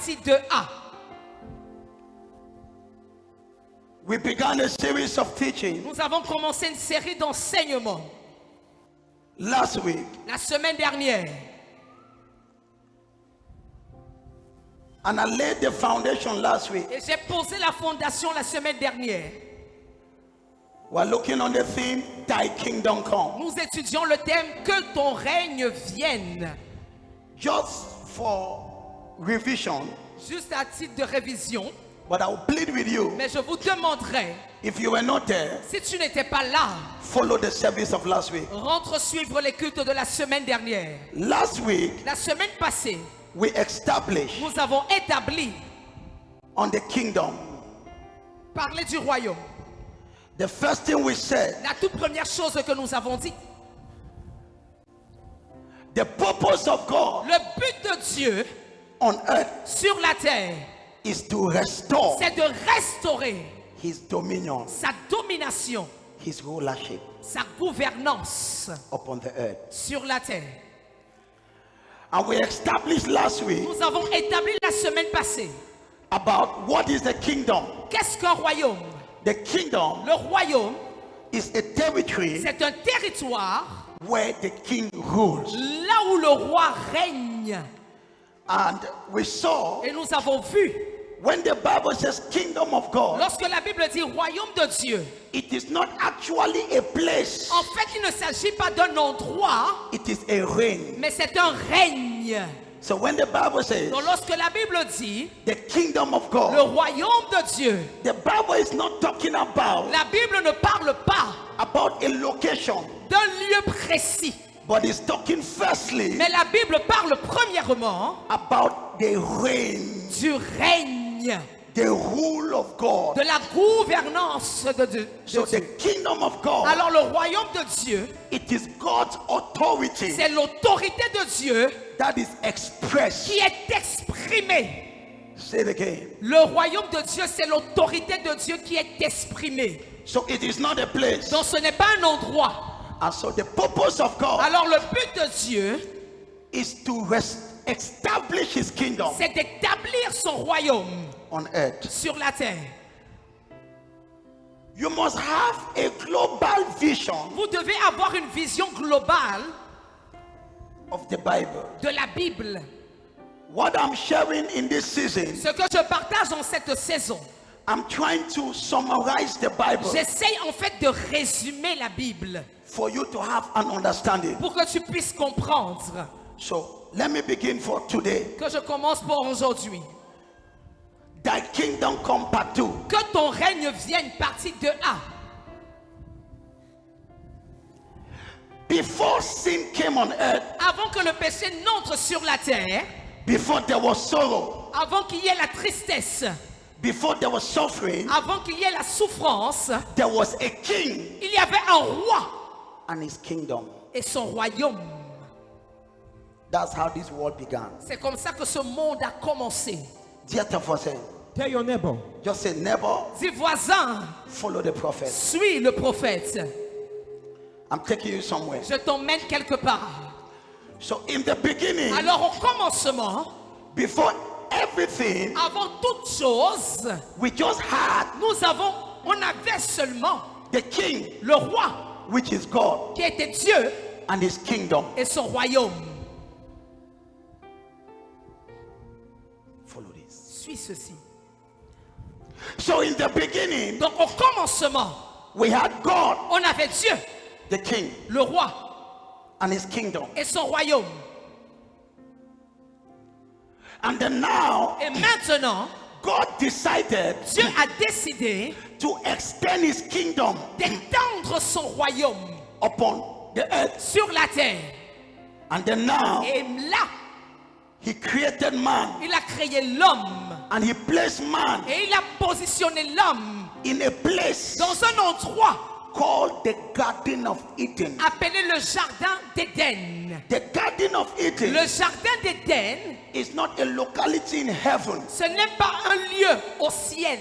partie 2A. We began a series of teaching Nous avons commencé une série d'enseignements last week, la semaine dernière. and I laid the foundation last week. Et j'ai posé la fondation la semaine dernière. We're looking on the theme, Thy Kingdom Come. Nous étudions le thème « Que ton règne vienne Just for revision, ». Juste à titre de révision, but I will plead with you, mais je vous demanderai, if you were not there, si tu n'étais pas là, follow the service of last week. rentre suivre les cultes de la semaine dernière. Last week, La semaine passée, we established nous avons établi, on the kingdom. parler du royaume. The first thing we said, La toute première chose que nous avons dit, the purpose of God le but de Dieu on earth sur la terre, is to restore c'est de restaurer His dominion, sa domination, His rulership sa gouvernance upon the earth. sur la terre. And we established last week Nous avons établi la semaine passée, about what is the kingdom. qu'est-ce qu'un royaume? The kingdom Le royaume, is a territory c'est un territoire where the king rules. là où le roi règne. And we saw Et nous avons vu, when the Bible says kingdom of God, lorsque la Bible dit royaume de Dieu, it is not actually a place, en fait, il ne s'agit pas d'un endroit, it is a reign. mais c'est un règne. So when the Bible says Donc lorsque la Bible dit the kingdom of le God, royaume de Dieu, the Bible is not talking about la Bible ne parle pas a location, d'un lieu précis. but it's talking firstly Mais la Bible parle premièrement about the reign, du règne, the rule of God. de la gouvernance de Dieu. So the kingdom of God, Alors le royaume de Dieu, it is God's authority c'est l'autorité de Dieu that is expressed. qui est exprimée. Say it again. Le royaume de Dieu, c'est l'autorité de Dieu qui est exprimée. So it is not a place. Donc ce n'est pas un endroit. And so the purpose of God Alors le but de Dieu, is to establish His kingdom c'est d'établir son royaume on earth. sur la terre. You must have a global vision Vous devez avoir une vision globale of the Bible. de la Bible. What I'm sharing in this season, Ce que je partage en cette saison, I'm trying to summarize the Bible j'essaye en fait de résumer la Bible for you to have an understanding. pour que tu puisses comprendre. So let me begin for today. Que je commence pour aujourd'hui. Thy kingdom come part 2. Que ton règne vienne, partie 2A. Before sin came on earth, Avant que le péché n'entre sur la terre, before there was sorrow, avant qu'il y ait la tristesse, before there was suffering, avant qu'il y ait la souffrance, there was a king il y avait un roi and his kingdom. et son royaume. That's how this world began. C'est comme ça que ce monde a commencé. Dear Tafose, Tell your neighbor, just say, neighbor, Dis voisin, follow the prophet. suis le prophète. I'm taking you somewhere. Je t'emmène quelque part. So in the beginning, Alors au commencement, before everything, avant toute chose, we just had on avait seulement the king, le roi which is God, qui était Dieu and his kingdom. et son royaume. Follow this. Suis ceci. So in the beginning, Donc au commencement, we had God, on avait Dieu, the king, le roi and his kingdom. et son royaume. And then now, Et maintenant, God decided Dieu a décidé to extend his kingdom d'étendre son royaume upon the earth. sur la terre. And then now, Et là, he created man, il a créé l'homme. and he placed man Et il a positionné l'homme in a place dans un endroit called the Garden of Eden. appelé le jardin d'Éden. The Garden of Eden Le jardin d'Éden, is not a locality in heaven. ce n'est pas un lieu au ciel,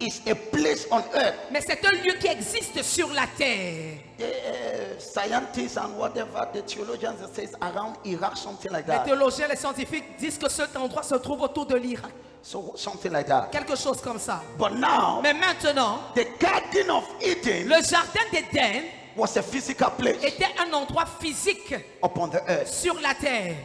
It's a place on earth. mais c'est un lieu qui existe sur la terre. scientists and whatever the theologians says around Iraq, something like Les that. théologiens, les scientifiques disent que cet endroit se trouve autour de l'Irak. So something like that. Quelque chose comme ça. But now, Mais maintenant, the Garden of Eden le jardin d'Éden was a physical place était un endroit physique upon the earth. sur la terre.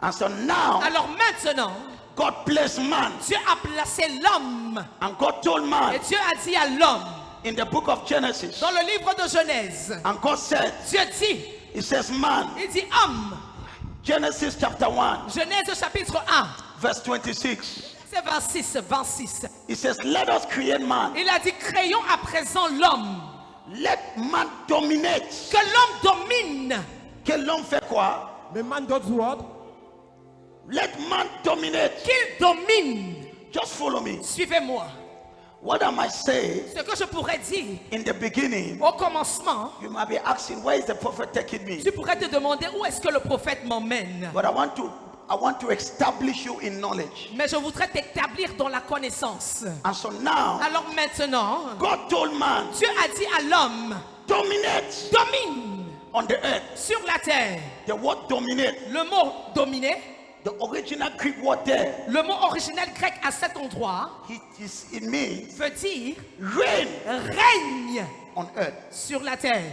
And so now, Alors maintenant, God placed man, Dieu a placé l'homme. and God told man Et Dieu a dit à l'homme, in the book of Genesis, dans le livre de Genèse, and God said, Dieu dit, He says, man, il dit homme. Genesis chapter 1, Genèse chapitre 1, verse 26. c'est 26. He says, let us create man. Il a dit, créons à présent l'homme. Let man dominate. Que l'homme domine. Que l'homme fait quoi? Mais man does what? Let man dominate. Qu'il domine. Just follow me. Suivez-moi. What am I saying? Ce que je pourrais dire In the beginning, au commencement, you might be asking, where is the prophet taking me? tu pourrais te demander où est-ce que le prophète m'emmène. But I want to establish you in knowledge. Mais je voudrais t'établir dans la connaissance. And so now, Alors maintenant, God told man, Dieu a dit à l'homme, dominate domine on the earth. sur la terre. The word dominate, Le mot dominer, the original Greek word there, le mot original grec à cet endroit, it means veut dire reign règne on earth. sur la terre.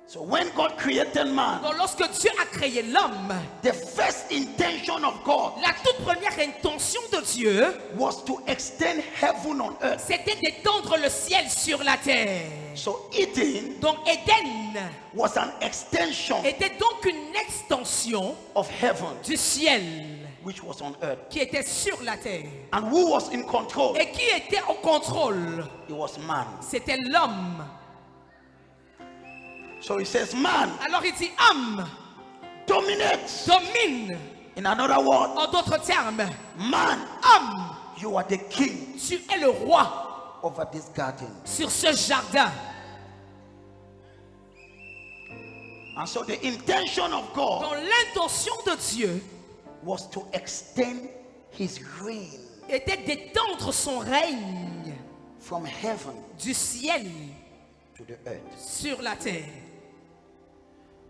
So when God created man, Donc lorsque Dieu a créé l'homme, the first intention of God la toute première intention de Dieu, was to extend heaven on earth. c'était d'étendre le ciel sur la terre. So Eden Donc Éden was an extension était donc une extension of heaven du ciel which was on earth. qui était sur la terre. And who was in control? Et qui était au contrôle? It was man. C'était l'homme. So he says, man, Alors il dit homme, dominate. domine. In another word, En d'autres termes, man, homme, you are the king tu es le roi over this garden. sur ce jardin. And so the intention of God Donc l'intention de Dieu was to extend his reign était d'étendre son règne from heaven du ciel to the earth. sur la terre.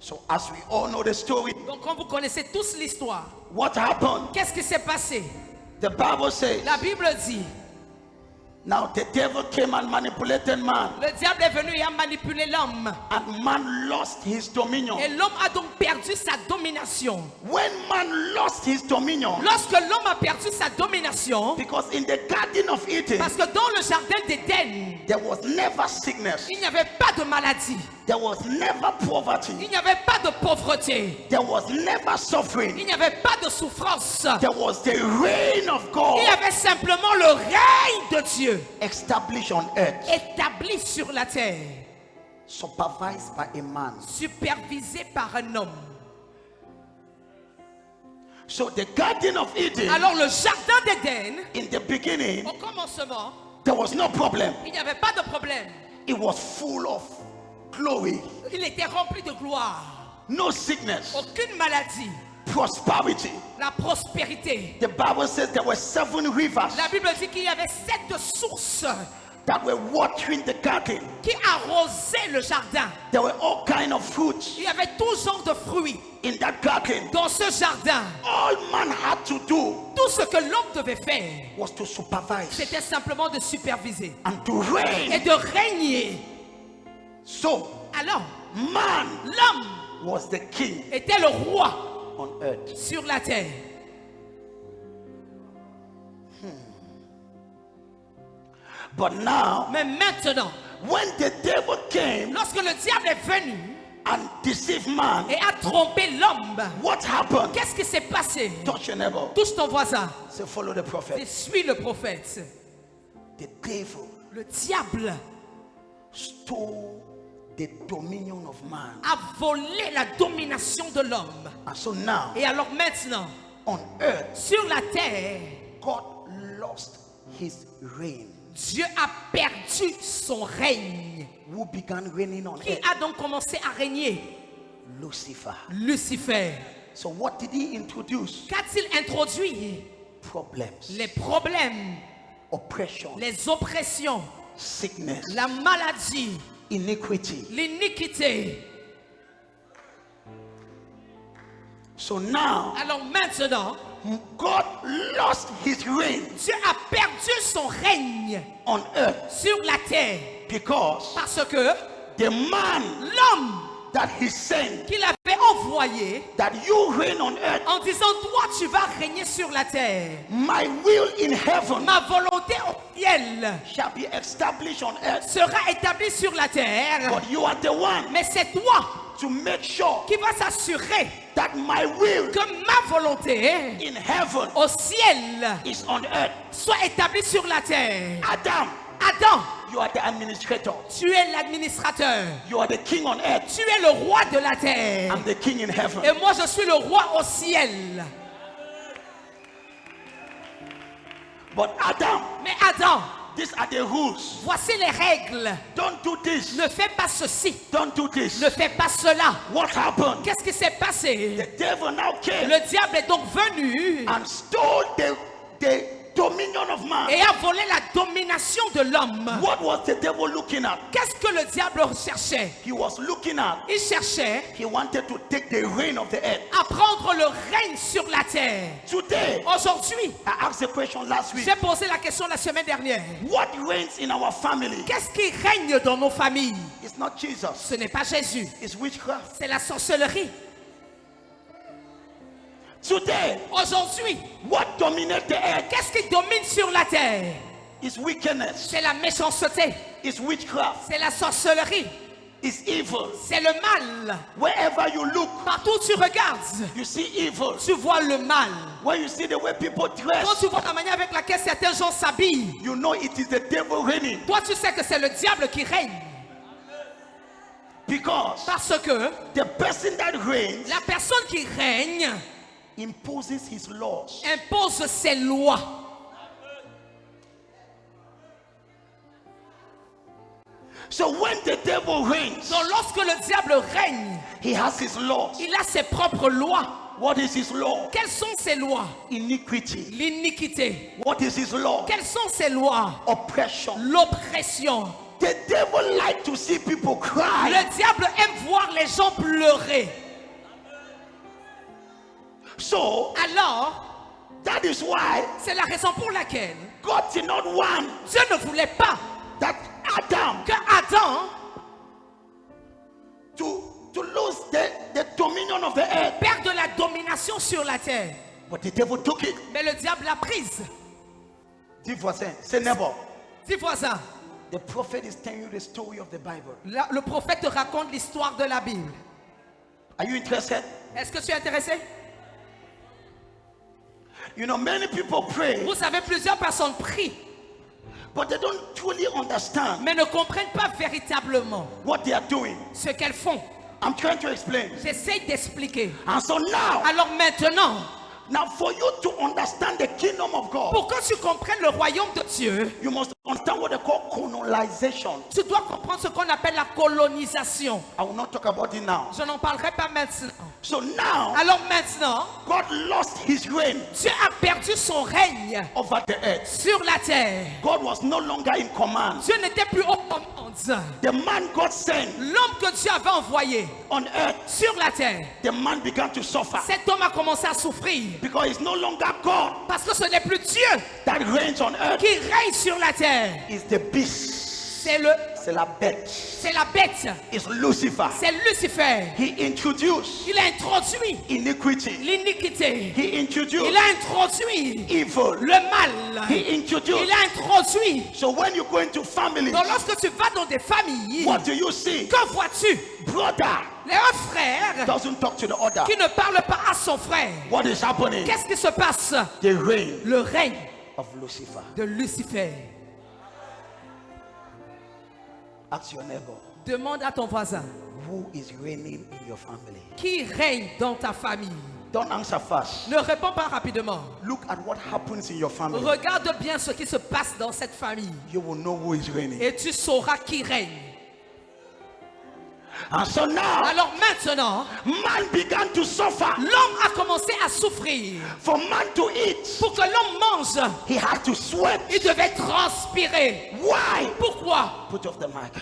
So as we all know the story, Donc comme vous connaissez tous l'histoire, what happened? qu'est-ce qui s'est passé? The Bible says, La Bible dit, now the devil came and manipulated man, le diable est venu et a manipulé l'homme. and man lost his dominion. Et l'homme a donc perdu sa domination. When man lost his dominion, Lorsque l'homme a perdu sa domination, because in the Garden of Eden, parce que dans le jardin d'Éden, there was never sickness, il n'y avait pas de maladie, there was never poverty, il n'y avait pas de pauvreté, there was never suffering, il n'y avait pas de souffrance. there was the reign of God Il y avait simplement le règne de Dieu established on earth, établi sur la terre, supervised by a man. supervisé par un homme. So the Garden of Eden, Alors le jardin d'Éden, in the beginning, au commencement, there was no problem. il n'y avait pas de problème. It was full of glory, Il était rempli de gloire, no sickness, aucune maladie, prosperity. la prospérité. The Bible says there were 7 rivers La Bible dit qu'il y avait 7 sources that were watering the garden. qui arrosaient le jardin. There were all kinds of fruits Il y avait tout genre de fruits in that garden. dans ce jardin. All man had to do Tout ce que l'homme devait faire, was to supervise c'était simplement de superviser and to et reign. de régner. So Alors, man l'homme was the king était le roi on earth. sur la terre. But now, Mais maintenant, when the devil came lorsque le diable est venu and deceived man, et a trompé l'homme, what happened? qu'est-ce qui s'est passé? Touch your neighbor. Touche ton voisin Say, follow the et prophet. suis le prophète. The devil Le diable stole the dominion of man. a volé la domination de l'homme. And so now, Et alors maintenant, on earth, sur la terre, God lost his reign. Dieu a perdu son règne. Who began reigning on Qui earth? a donc commencé à régner? Lucifer. Lucifer. So what did he introduce? Qu'a-t-il introduit? Problems, Les problèmes, oppression, les oppressions, sickness, la maladie, iniquity. l'iniquité. So now, Alors maintenant, God lost his reign Dieu a perdu son règne on earth sur la terre because parce que the man l'homme that he sent, qu'il avait envoyé that you reign on earth, en disant toi tu vas régner sur la terre, my will in heaven ma volonté au ciel shall be established on earth. sera établie sur la terre, But you are the one mais c'est toi to make sure qui vas s'assurer that my will que ma volonté in heaven au ciel is on earth. soit établie sur la terre. Adam, Adam, you are the administrator. tu es l'administrateur, You are the king on earth. tu es le roi de la terre I'm the king in heaven. et moi je suis le roi au ciel. But Adam, Mais Adam, these are the rules. voici les règles. Don't do this. Ne fais pas ceci, Don't do this. ne fais pas cela. What happened? Qu'est-ce qui s'est passé? The devil now came Le diable est donc venu and stole the dominion of man. et a volé la domination de l'homme. What was the devil looking at? Qu'est-ce que le diable cherchait? He was looking at, Il cherchait he wanted to take the reign of the earth. à prendre le règne sur la terre. Today, Aujourd'hui, I asked the question last week. j'ai posé la question la semaine dernière. What reigns in our family? Qu'est-ce qui règne dans nos familles? It's not Jesus. Ce n'est pas Jésus, It's witchcraft. c'est la sorcellerie. Today, Aujourd'hui, what dominates the earth qu'est-ce qui domine sur la terre? is wickedness. C'est la méchanceté, It's witchcraft. c'est la sorcellerie, It's evil. c'est le mal. Wherever you look, Partout où tu regardes, you see evil. tu vois le mal. When you see the way people Quand dress, tu vois la manière avec laquelle certains gens s'habillent, you know it is the devil reigning. toi tu sais que c'est le diable qui règne. Because Parce que the person that reigns la personne qui règne imposes his laws. impose ses lois. So when the devil reigns, Donc lorsque le diable règne, he has his laws. il a ses propres lois. What is his law? Quelles sont ses lois? Iniquity. L'iniquité. What is his law? Quelles sont ses lois? Oppression. L'oppression. The devil likes to see people cry. Le diable aime voir les gens pleurer. So Alors, that is why c'est la raison pour laquelle God did not want Dieu ne voulait pas that Adam que Adam to lose the dominion of the earth. perde la domination sur la terre. But the devil took it. Mais le diable l'a prise. Dis voisin, say neighbor. Dis voisin, The prophet is telling you the story of the Bible. le prophète te raconte l'histoire de la Bible. Are you interested? Est-ce que tu es intéressé? You know, many people pray, Vous savez, plusieurs personnes prient, but they don't truly understand mais ne comprennent pas véritablement what they are doing. ce qu'elles font. I'm trying to explain. J'essaie d'expliquer. And so now, Alors maintenant, for you to understand the kingdom of God, pour que tu comprennes le royaume de Dieu, you must understand what they call colonization. tu dois comprendre ce qu'on appelle la colonisation. I will not talk about it now. Je n'en parlerai pas maintenant. So now, Alors maintenant, God lost his reign Dieu a perdu son règne over the earth. sur la terre. God was no longer in command. Dieu n'était plus aux commandes. The man God sent L'homme que Dieu avait envoyé on earth, sur la terre, the man began to suffer cet homme a commencé à souffrir. because it's no longer God Parce que ce n'est plus Dieu that reigns on earth. qui règne sur la terre. It's the beast. C'est la bête. C'est la bête. It's Lucifer. C'est Lucifer. He introduced Il a introduit iniquity. l'iniquité. He introduced Il a introduit evil. le mal. He introduced. Il a introduit. So when you go into families, Donc lorsque tu vas dans des familles, what do you see? que vois-tu? Brother Les un frère doesn't talk to the other. qui ne parle pas à son frère. What is happening? Qu'est-ce qui se passe? The reign Le règne of Lucifer. de Lucifer. Ask your neighbor, Demande à ton voisin, who is reigning in your family? qui règne dans ta famille? Don't answer fast. Ne réponds pas rapidement. Look at what happens in your family. Regarde bien ce qui se passe dans cette famille You will know who is reigning. et tu sauras qui règne. And so now, Alors maintenant, man began to suffer. l'homme a commencé à souffrir. For man to eat, Pour que l'homme mange, he had to sweat. il devait transpirer. Why? Pourquoi? Put off the mic.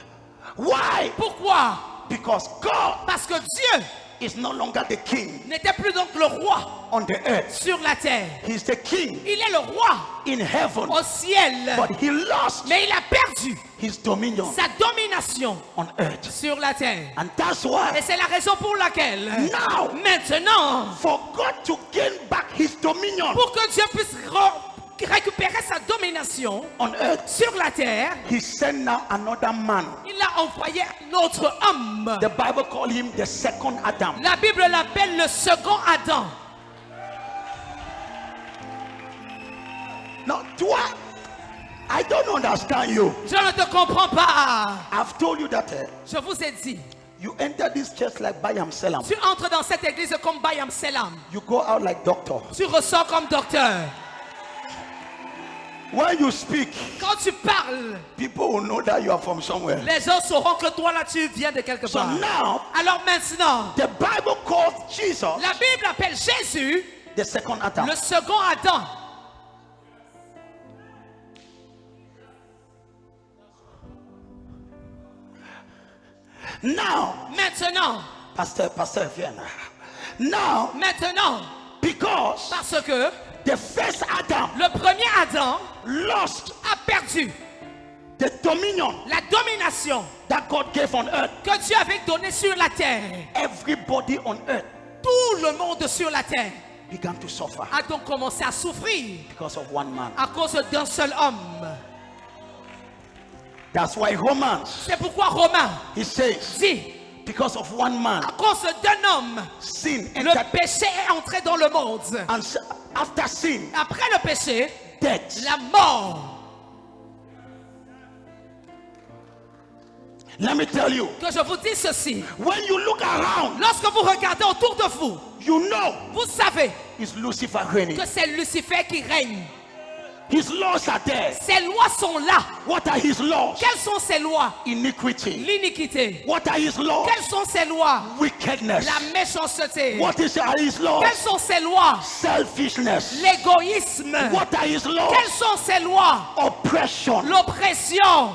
Why? Pourquoi? Because God Parce que Dieu is no longer the king n'était plus donc le roi on the earth. sur la terre. He's the king Il est le roi in heaven. au ciel. But he lost Mais il a perdu his dominion sa domination on earth. sur la terre. And that's Et why c'est la raison pour laquelle now, maintenant, for God to gain back his dominion pour que Dieu puisse récupérer sa domination on earth, sur la terre, he sent now another man. il a envoyé un autre homme. The Bible called him the second Adam. La Bible l'appelle le second Adam. Now, I don't understand you. Je ne te comprends pas. I've told you that Je vous ai dit, you enter this church like Bayam Selam. tu entres dans cette église comme Bayam Selam. You go out like doctor. Tu ressors comme docteur. When you speak, Quand tu parles, people will know that you are from somewhere. les gens sauront que toi là tu viens de quelque So part. now, Alors maintenant, the Bible calls Jesus la Bible appelle Jésus the second Adam. le second Adam. Now, Maintenant, Pastor Vienna. Now, maintenant, because parce que the first Adam le premier Adam lost a perdu the dominion la domination that God gave on earth, que Dieu avait donnée sur la terre. everybody on earth Tout le monde sur la terre began to suffer a donc commencé à souffrir because of one man. à cause d'un seul homme. That's why Romans, C'est pourquoi Romain he says, dit, because of one man, à cause d'un homme, sin le entered, péché est entré dans le monde. and after sin, Après le péché, death. la mort. Let me tell you, Que je vous dis ceci. when you look around, Lorsque vous regardez autour de vous, you know vous savez it's Lucifer reigning. que c'est Lucifer qui règne. His laws are there. Ses lois sont là. What are his laws? Quelles sont ses lois? Iniquity. L'iniquité. What are his laws? Quelles sont ses lois? Wickedness. La méchanceté. What are his laws? Quelles sont ses lois? Selfishness. L'égoïsme. What are his laws? Quelles sont ses lois? Oppression. L'oppression.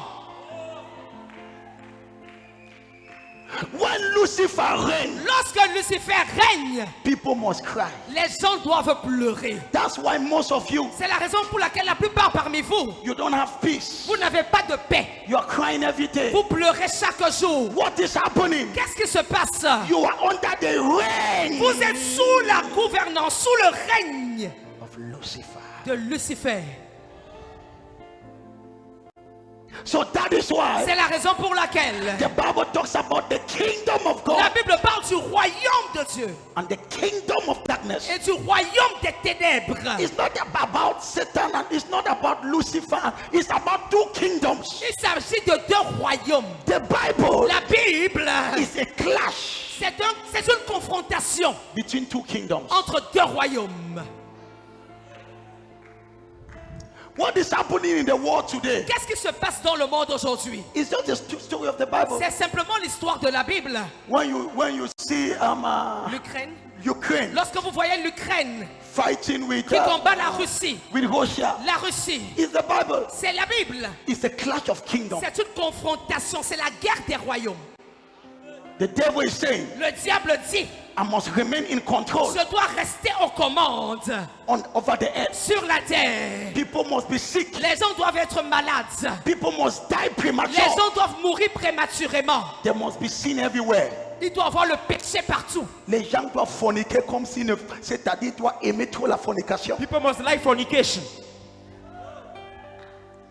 When Lucifer reigns, Lorsque Lucifer règne, people must cry. les gens doivent pleurer. That's why most of you, C'est la raison pour laquelle la plupart parmi vous, you don't have peace. vous n'avez pas de paix. You are crying every day. Vous pleurez chaque jour. What is happening? Qu'est-ce qui se passe? You are under the reign Vous êtes sous la gouvernance, sous le règne of Lucifer. de Lucifer. So that is why C'est la raison pour laquelle the Bible talks about the kingdom of la God Bible parle du royaume de Dieu and the kingdom of darkness. et du royaume des ténèbres. It's not about Satan and it's not about Lucifer. It's about two kingdoms. Il s'agit de deux royaumes. The Bible La Bible, is a clash c'est une confrontation between two kingdoms. entre deux royaumes. What is happening in the world today? Qu'est-ce qui se passe dans le monde aujourd'hui? It's just the story of the Bible. C'est simplement l'histoire de la Bible. When you see L'Ukraine. Ukraine Lorsque vous voyez l'Ukraine fighting with qui combat la Russie, Russia, la Russie, it's the Bible. c'est la Bible. It's a clash of kingdoms. C'est une confrontation, c'est la guerre des royaumes. The devil is saying, Le diable dit, I must remain in control je dois rester aux commandes over the earth. sur la terre. People must be sick. Les gens doivent être malades. People must die Les premature. gens doivent mourir prématurément. There must be sin everywhere. Il doit y avoir le péché partout. Les gens doivent forniquer comme si c'est-à-dire doivent aimer trop la fornication. People must like fornication.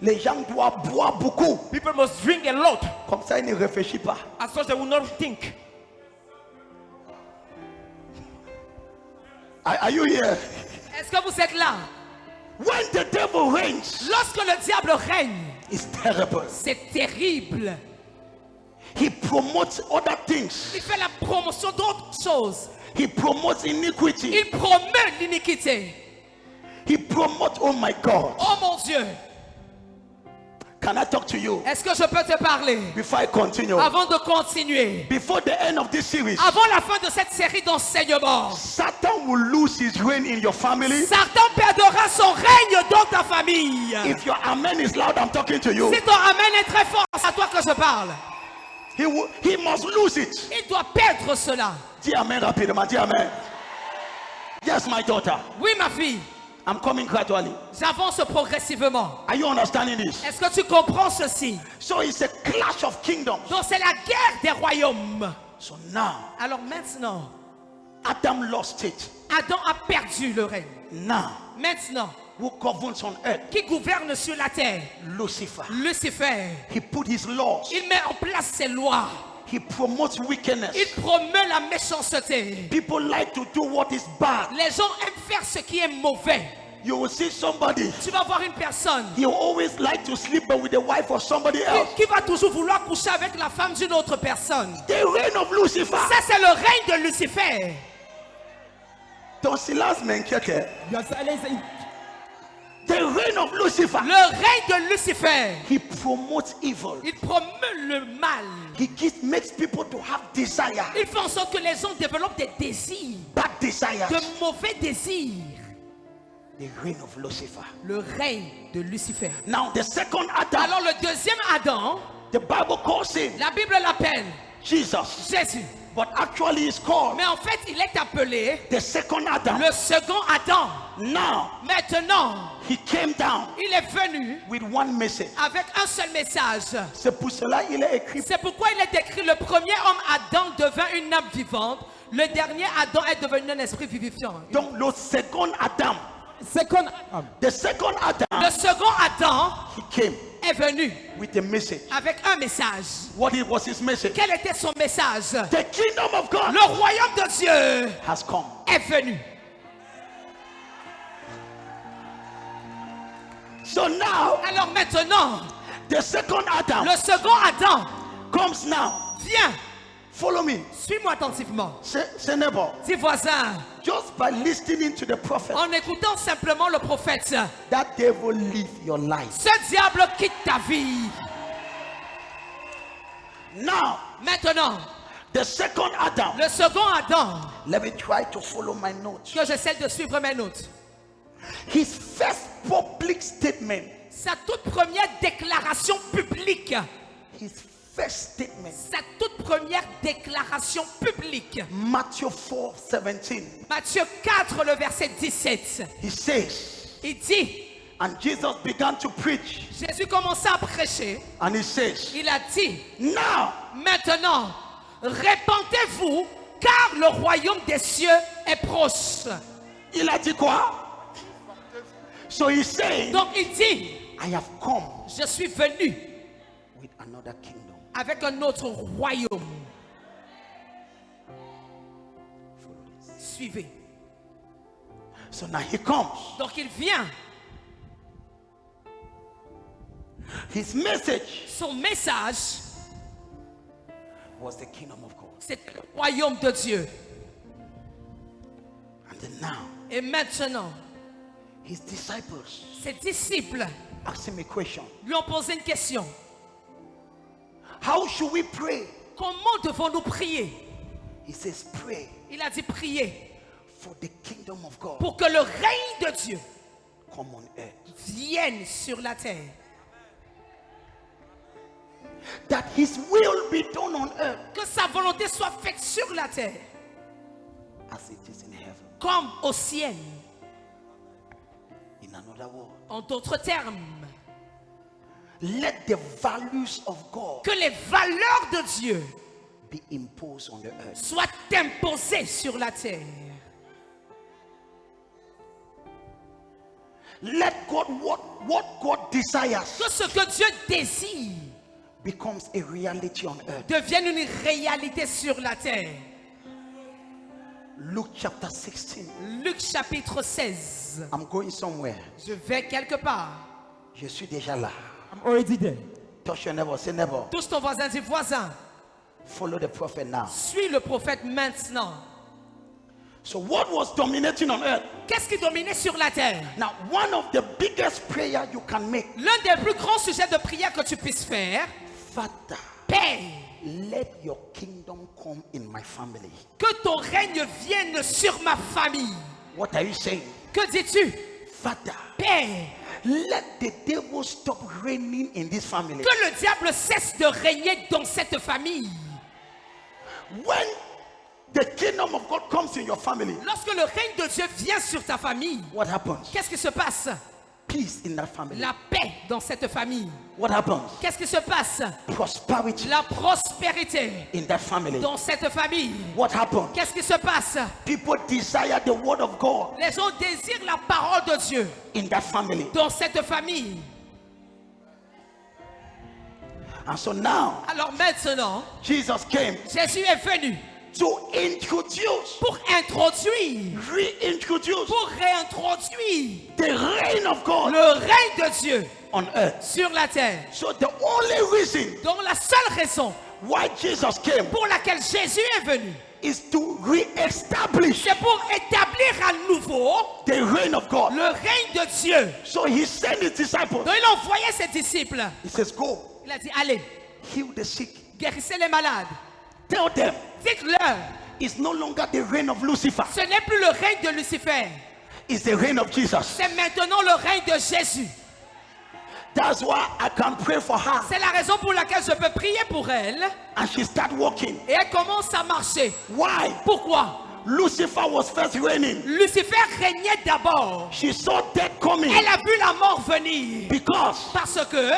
Les gens doivent boire beaucoup. People must drink a lot. Comme ça, ils ne réfléchissent pas. As such they will not think. Are you here? Est-ce que vous êtes là? When the devil reigns, Lorsque le diable règne, it's terrible. c'est terrible. He promotes other things. Il fait la promotion d'autres choses. He promotes iniquity. Il promeut l'iniquité. He promotes, oh my God. Oh mon Dieu. Can I talk to you Est-ce que je peux te parler? before I continue? Avant de continuer. Before the end of this series, Avant la fin de cette série d'enseignements. Satan will lose his reign in your family. Satan perdra son règne dans ta famille. If your amen is loud, I'm talking to you. Si ton amen est très fort, c'est à toi que je parle. he must lose it. Il doit perdre cela. Dis amen rapidement, dis amen. Yes, my daughter. Oui, ma fille. I'm coming gradually. J'avance progressivement. Are you understanding this? Est-ce que tu comprends ceci? So it's a clash of kingdoms. Donc c'est la guerre des royaumes. So now, Alors maintenant, Adam lost it. Adam a perdu le règne. Now, Maintenant, who governs on earth? qui gouverne sur la terre? Lucifer. Lucifer. He put his laws. Il met en place ses lois. He promotes wickedness. Il promeut la méchanceté. People like to do what is bad. Les gens aiment faire ce qui est mauvais. You will see somebody. Tu vas voir une personne He always like to sleep with the wife of somebody else. qui va toujours vouloir coucher avec la femme d'une autre personne. The reign of Lucifer. Ça, c'est le règne de Lucifer. Don't see last man, Keke. The reign of Lucifer. Le règne de Lucifer. He promotes evil. Il promeut le mal. Makes people to have desire. Il fait en sorte que les gens développent des désirs. Bad desires. De mauvais désirs. The reign of Lucifer. Le règne de Lucifer. Now the second Adam. Alors le deuxième Adam, the Bible calls him la Bible l'appelle Jesus. Jésus. But actually he's called Mais en fait, il est appelé the second Adam. le second Adam. Now, maintenant, he came down il est venu with one message. Avec un seul message. C'est pour cela il est écrit. C'est pourquoi il est écrit: le premier homme Adam devint une âme vivante, le dernier Adam est devenu un esprit vivifiant. Donc le second Adam. The second Adam. Le second Adam he came est venu with a message. Avec un message. What was his message? Quel était son message? The kingdom of God. Le royaume de Dieu has come. Est venu. So now, alors maintenant, the second Adam, le second Adam comes now. Viens. Follow me. Suis-moi attentivement. C'est neighbor. Dis voisin. Just by listening to the prophet. En écoutant simplement le prophète. That devil leave your life. Ce diable quitte ta vie. Now. Maintenant. The second Adam. Le second Adam. Let me try to follow my notes. Que j'essaie de suivre mes notes. His first public statement. Sa toute première déclaration publique. His first statement. Sa toute première déclaration publique. Matthew 4:17. Matthieu 4, le verset 17. He says. Il dit. And Jesus began to preach. Jésus commença à prêcher. And he says. Il a dit. Now. Maintenant, répandez-vous, car le royaume des cieux est proche. Il a dit quoi? So he said. Donc il dit. I have come. Je suis venu. With another kingdom. Avec un autre royaume. Suivez. So now he comes. Donc il vient. His message. Son message. Was the kingdom of God. C'est le royaume de Dieu. And then now. Et maintenant. His disciples. Ses disciples. Asked him a question. Lui ont posé une question. How should we pray? Comment devons-nous prier? He says, pray. Il a dit prier. For the kingdom of God. Pour que le règne de Dieu. Come on earth. Vienne sur la terre. That his will be done on earth. Que sa volonté soit faite sur la terre. As it is in heaven. Comme au ciel. In another word. En d'autres termes. Let the values of God. Que les valeurs de Dieu. Be imposed on the earth. Soient imposées sur la terre. Let God what God desires. Que ce que Dieu désire. Becomes a reality on earth. Devienne une réalité sur la terre. Luke chapter 16. Luc chapitre 16. I'm going somewhere. Je vais quelque part. Je suis déjà là. I'm already there. Touch your neighbor, say neighbor. Touche ton voisin, dis voisin. Follow the prophet now. Suis le prophète maintenant. So what was dominating on earth? Qu'est-ce qui dominait sur la terre? Now, one of the biggest prayer you can make. L'un des plus grands sujets de prière que tu puisses faire. Father, Père, let your kingdom come in my family. que ton règne vienne sur ma famille. What are you saying? Que dis-tu? Father, Père, Let the devil stop reigning in this family. Que le diable cesse de régner dans cette famille. When the kingdom of God comes in your family, Lorsque le règne de Dieu vient sur ta famille, what happens? qu'est-ce qui se passe? Peace in that family. La paix dans cette famille. What happens? Qu'est-ce qui se passe? Prosperity La prospérité in that family. dans cette famille. What happens? Qu'est-ce qui se passe? People desire the word of God Les gens désirent la parole de Dieu in that family. dans cette famille. And so now, Alors maintenant, Jesus came Jésus est venu to introduce, pour introduire, reintroduce pour réintroduire the reign of God le règne de Dieu on earth. sur la terre. So the only reason Donc la seule raison why Jesus came pour laquelle Jésus est venu, is to re-establish c'est pour établir à nouveau the reign of God. le règne de Dieu. So he sent his disciples. Donc il a envoyé ses disciples. He says, go, Il a dit, allez, heal the sick. guérissez les malades. Tell them Dites-leur, it's no longer the reign of Lucifer. ce n'est plus le règne de Lucifer. It's the reign of Jesus. C'est maintenant le règne de Jésus. That's why I can pray for her. C'est la raison pour laquelle je peux prier pour elle. And she start walking. Et elle commence à marcher. Why? Pourquoi? Lucifer was first reigning. Lucifer régnait d'abord. She saw death coming Elle a vu la mort venir. because Parce que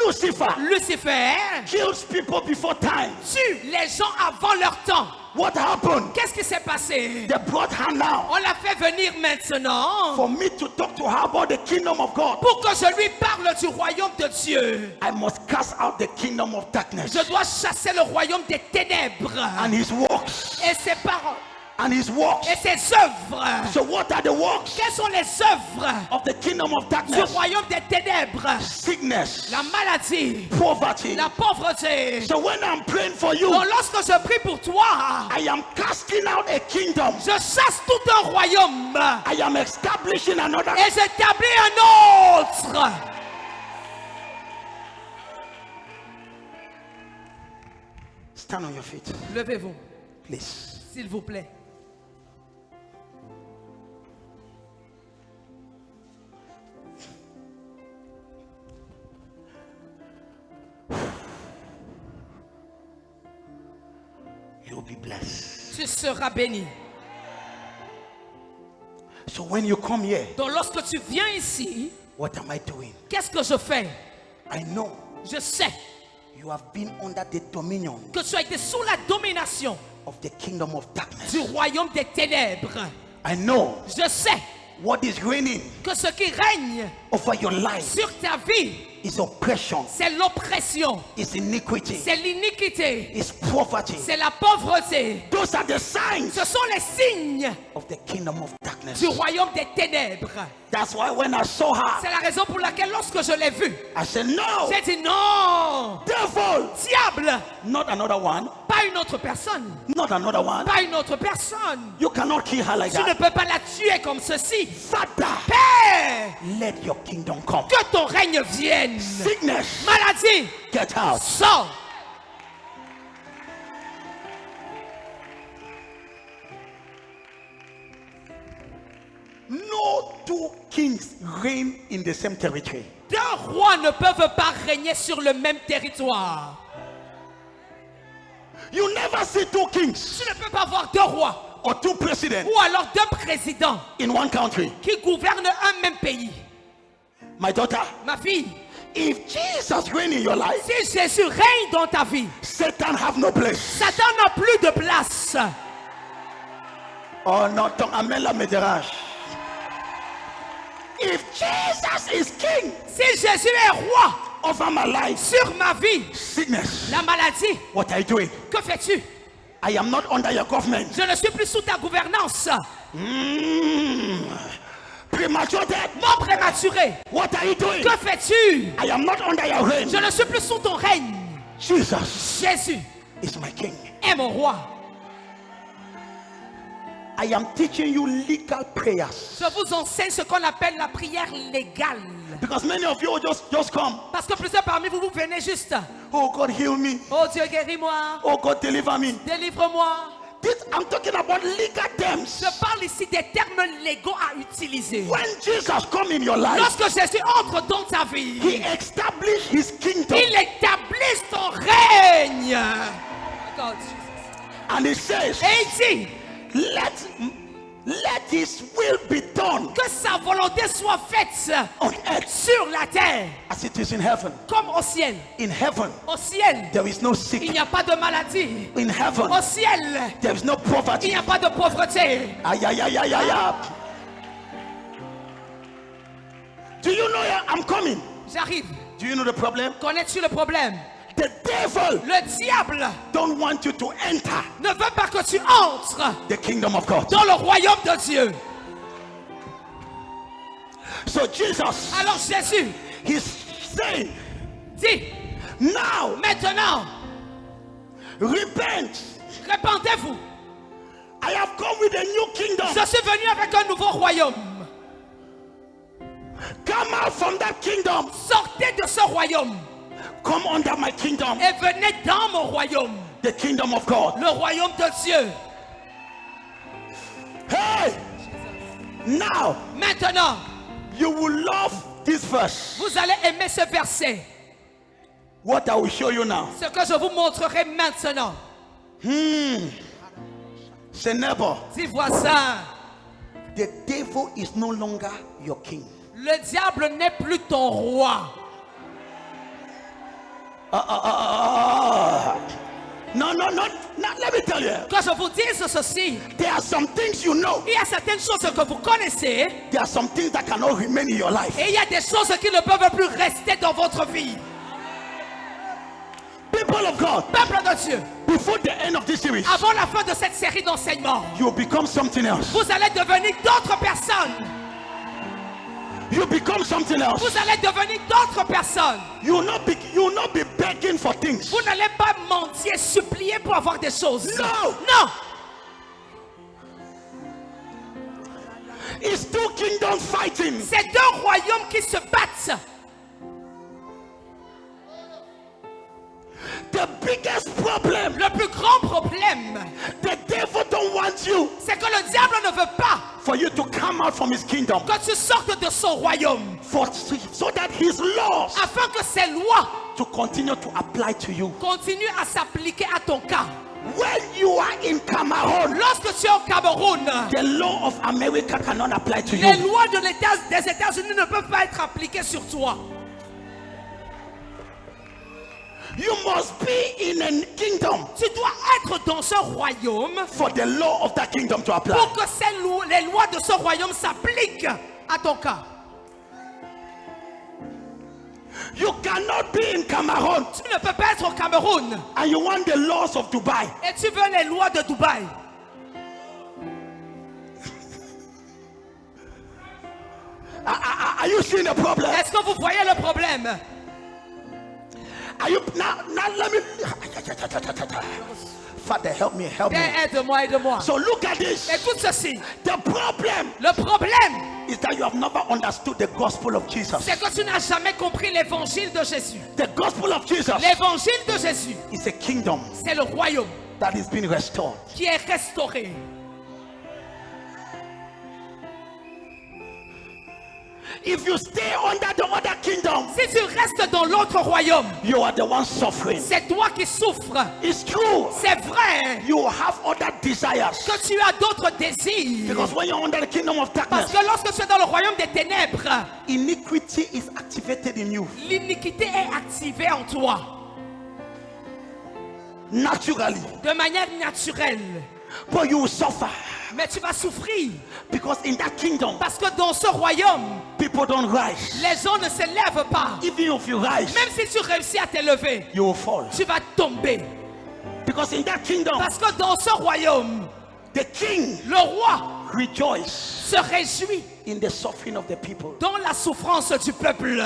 Lucifer Lucifer kills people before time. tue les gens avant leur temps. What happened? Qu'est-ce qui s'est passé? They brought her now On l'a fait venir maintenant for me to talk to her about the kingdom of God. pour que je lui parle du royaume de Dieu. I must cast out the kingdom of darkness Je dois chasser le royaume des ténèbres and his works. et ses paroles And his works. et ses œuvres. So what are the works Quelles sont les œuvres of the kingdom of du darkness? royaume des ténèbres? Sickness, La maladie, poverty. la pauvreté. So when I'm praying for you, Donc lorsque je prie pour toi, I am casting out a kingdom. je chasse tout un royaume I am establishing another. et j'établis un autre. Stand on your feet, Levez-vous, please. s'il vous plaît. You'll be blessed. Tu seras béni. So when you come here, Donc lorsque tu viens ici, what am I doing? qu'est-ce que je fais? I know Je sais you have been under the dominion que tu as été sous la domination of the kingdom of darkness. du royaume des ténèbres. I know Je sais what is reigning que ce qui règne over your life sur ta vie, is oppression, c'est l'oppression, is iniquity, c'est l'iniquité, is poverty. c'est la pauvreté. Those are the signs Ce sont les signes of the kingdom of darkness. du royaume des ténèbres. That's why when I saw her, C'est la raison pour laquelle lorsque je l'ai vue, I said, no, j'ai dit non, devil, diable, not another one, pas une autre personne, not another one. pas une autre personne. You cannot kill her like Tu ne that. peux pas la tuer comme ceci. Father, Père, let your kingdom come. que ton règne vienne. Sickness, Maladie, get out. sors. No two kings reign in the same territory. Deux rois ne peuvent pas régner sur le même territoire. You never see two kings Tu ne peux pas avoir deux rois or two presidents ou alors deux présidents in one country. qui gouvernent un même pays. My daughter, Ma fille, if Jesus reign in your life, si Jésus règne dans ta vie, Satan have no place. Satan n'a plus de place. Oh non, ton amène me dérange. If Jesus is king Si Jésus est roi over my life, sur ma vie, sickness, la maladie, what are you doing? que fais-tu? I am not under your government. Je ne suis plus sous ta gouvernance. Premature death, Mort prématuré, what are you doing? que fais-tu? I am not under your reign. Je ne suis plus sous ton règne. Jesus Jésus is my king. est mon roi. I am teaching you legal prayers. Je vous enseigne ce qu'on appelle la prière légale. Because many of you just come. Parce que plusieurs parmi vous, vous venez juste. Oh God, heal me. Oh Dieu, guéris-moi. Oh God, deliver me. Délivre-moi. I'm talking about legal terms. Je parle ici des termes légaux à utiliser. When Jesus come in your life, Lorsque Jésus entre dans ta vie, he established his kingdom. il établit son règne. God, Jesus. And he says, Et il dit let his will be done que sa volonté soit faite on earth sur la terre as it is in heaven. comme au ciel. In heaven, Au ciel, there is no il sickness. n'y a pas de maladie. In heaven, Au ciel, there is no il poverty. n'y a pas de pauvreté. Ay, ay, ay, ay, ay, ay. Do you know I'm coming? J'arrive. Do you know the problem? Connais-tu le problème? The devil Le diable don't want you to enter ne veut pas que tu entres the kingdom of God. dans le royaume de Dieu. So Jesus, Alors Jésus he's saying, dit, now maintenant, repent. répandez-vous. I have come with a new kingdom. Je suis venu avec un nouveau royaume. Come out from that kingdom. Sortez de ce royaume Come under my kingdom. et venez dans mon royaume, The kingdom of God. le royaume de Dieu. Hey! Now, Maintenant, you will love this verse. vous allez aimer ce verset. What I will show you now. Ce que je vous montrerai maintenant. Say neighbor, Dis voisin, the devil is no longer your king. le diable n'est plus ton roi. No, let me tell you. Que je vous dise ceci, There are some things you know. il y a certaines choses que vous connaissez There are some things that cannot remain in your life. et il y a des choses qui ne peuvent plus rester dans votre vie. People of God, Peuple de Dieu, before the end of this series, avant la fin de cette série d'enseignements, you become something else. vous allez devenir d'autres personnes. You become something else. Vous allez devenir d'autres personnes. You will not be begging for things. Vous n'allez pas mendier, supplier pour avoir des choses. No. Non. It's two kingdoms fighting. C'est deux royaumes qui se battent. The biggest problem, Le plus grand problème, the devil don't want you c'est que le diable ne veut pas for you to come out from his kingdom que tu sortes de son royaume, so that his laws afin que ses lois to continue to apply to you. continuent à s'appliquer à ton cas. When you are in Cameroon, Lorsque tu es au Cameroun, the law of America cannot apply to les you. lois des États-Unis ne peuvent pas être appliquées sur toi. You must be in a kingdom Tu dois être dans ce royaume for the law of that kingdom to apply. pour que les lois de ce royaume s'appliquent à ton cas. You cannot be in Cameroon Tu ne peux pas être au Cameroun and you want the laws of Dubai. et tu veux les lois de Dubaï. Are you seeing the problem? Est-ce que vous voyez le problème? Are you now let me Father, help me. Père, aide-moi, aide-moi. So look at this. Écoute ceci. The problem Le problème, is that you have never understood the gospel of Jesus. c'est que tu n'as jamais compris l'évangile de Jésus. The gospel of Jesus L'évangile de Jésus, is a kingdom c'est le royaume that is being restored. qui est restauré. If you stay under the other kingdom, Si tu restes dans l'autre royaume, you are the one suffering. c'est toi qui souffres. It's true. C'est vrai You have other desires. que tu as d'autres désirs. Because when you're under the kingdom of Parce darkness, que lorsque tu es dans le royaume des ténèbres, iniquity is activated in you l'iniquité est activée en toi naturally. de manière naturelle. But you will suffer Mais tu vas souffrir because in that kingdom, parce que dans ce royaume, people don't rise. les gens ne se lèvent pas. Even if you rise, Même si tu réussis à t'élever, you will fall. tu vas tomber. Because in that kingdom, Parce que dans ce royaume, the king le roi rejoices se réjouit in the suffering of the people. dans la souffrance du peuple.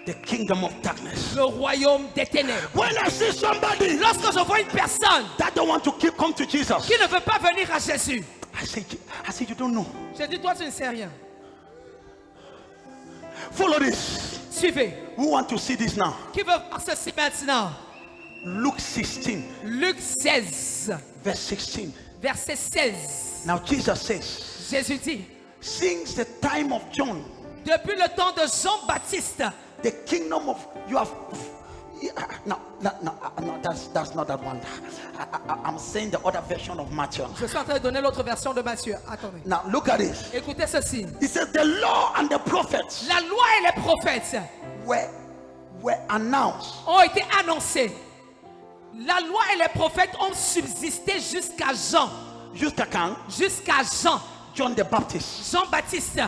The kingdom of darkness. Le royaume des ténèbres. When I see somebody Lorsque je vois une personne that don't want to come to Jesus, qui ne veut pas venir à Jésus, I say, you don't know. je dis, toi tu ne sais rien. Follow this. Suivez. Who want to see this now? Qui veut voir ceci maintenant? Luke 16, Luc 16, verse 16. verset 16. Now Jesus says, Jésus dit, since the time of John, depuis le temps de Jean-Baptiste, the kingdom of you have. No, that's not that one. I'm saying the other version of Matthew. je suis en train de donner l'autre version de Matthieu. Attendez. Now look at this. Écoutez ceci. He says the law and the prophets La loi et les prophètes were announced. ont été annoncés. La loi et les prophètes ont subsisté jusqu'à Jean. Jusqu'à quand? Jusqu'à Jean. John the Baptist. Jean-Baptiste.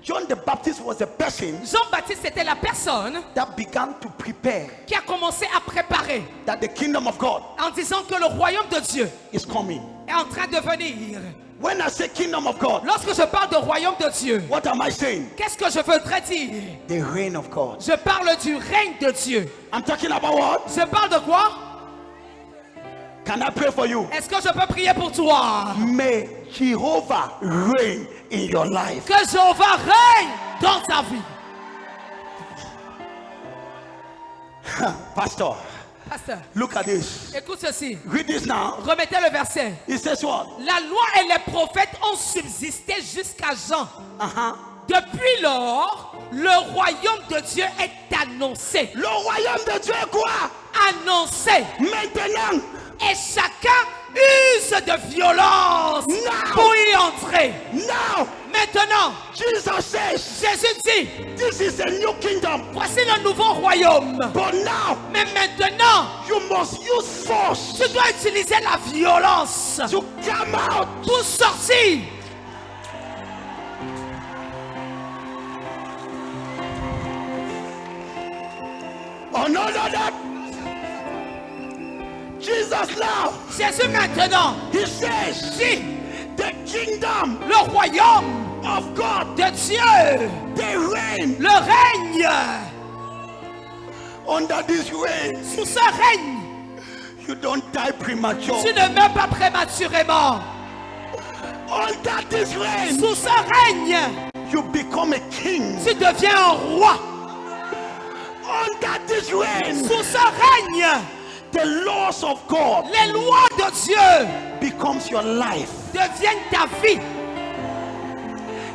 John the Baptist was a person Jean-Baptiste était la personne that began to prepare qui a commencé à préparer that the kingdom of God en disant que le royaume de Dieu is coming. est en train de venir. When I say kingdom of God, Lorsque je parle de royaume de Dieu, what am I saying? qu'est-ce que je voudrais dire? The reign of God. Je parle du règne de Dieu. I'm talking about what? Je parle de quoi? Can I pray for you? Est-ce que je peux prier pour toi? May Jehovah reign in your life. Que Jéhovah règne dans ta vie. Pastor, Pasteur, look at this. écoute ceci. Read this now. Remettez le verset. It says what? La loi et les prophètes ont subsisté jusqu'à Jean. Depuis lors, le royaume de Dieu est annoncé. Le royaume de Dieu est quoi? Annoncé. Maintenant. Et chacun use de violence Now. pour y entrer. Now, Maintenant, Jesus says, Jésus dit, this is a new kingdom. voici le nouveau royaume. But now, Mais maintenant, you must use force tu dois utiliser la violence to come out. pour sortir. Oh no, no, no. Jesus now, Jésus maintenant he says, dit, the kingdom le royaume of God, de Dieu, they reign le règne, under this reign. sous ce règne, You don't die premature. tu ne meurs pas prématurément. Under this reign, Sous ce règne, you become a king. tu deviens un roi. Under this reign, Sous ce règne, the laws of God les lois de Dieu becomes your life. deviennent ta vie.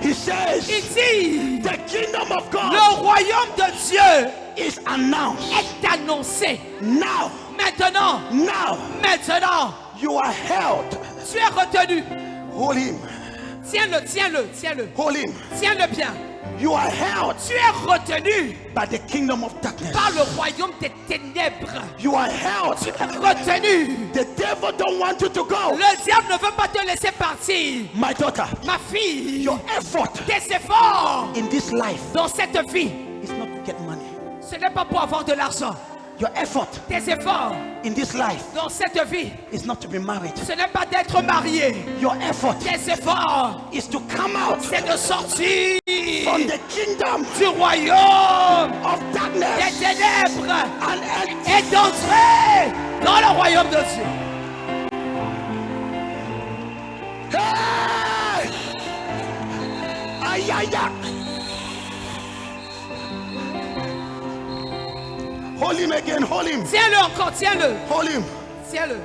He Il says, dit, the kingdom of le God royaume de Dieu is announced. est annoncé. Now, Maintenant, maintenant, you are held. tu es retenu. Hold him. Tiens-le, tiens-le, tiens-le. Hold him. Tiens-le bien. You are held Tu es retenu by the kingdom of darkness. par le royaume des ténèbres. You are held. Tu es retenu. The devil don't want you to go. Le diable ne veut pas te laisser partir. My daughter, Ma fille, your effort tes efforts in this life dans cette vie, is not to get money. ce n'est pas pour avoir de l'argent. Your effort Tes efforts in this life dans cette vie, is not to be married. ce n'est pas d'être marié. Your effort Tes efforts, is to come out c'est de sortir from the kingdom du royaume of des darkness ténèbres and enter. et d'entrer dans le royaume de Dieu. Hey! Ay, ay, ay. Hold him again, hold him, Tiens-le encore, tiens-le, hold him, tiens-le.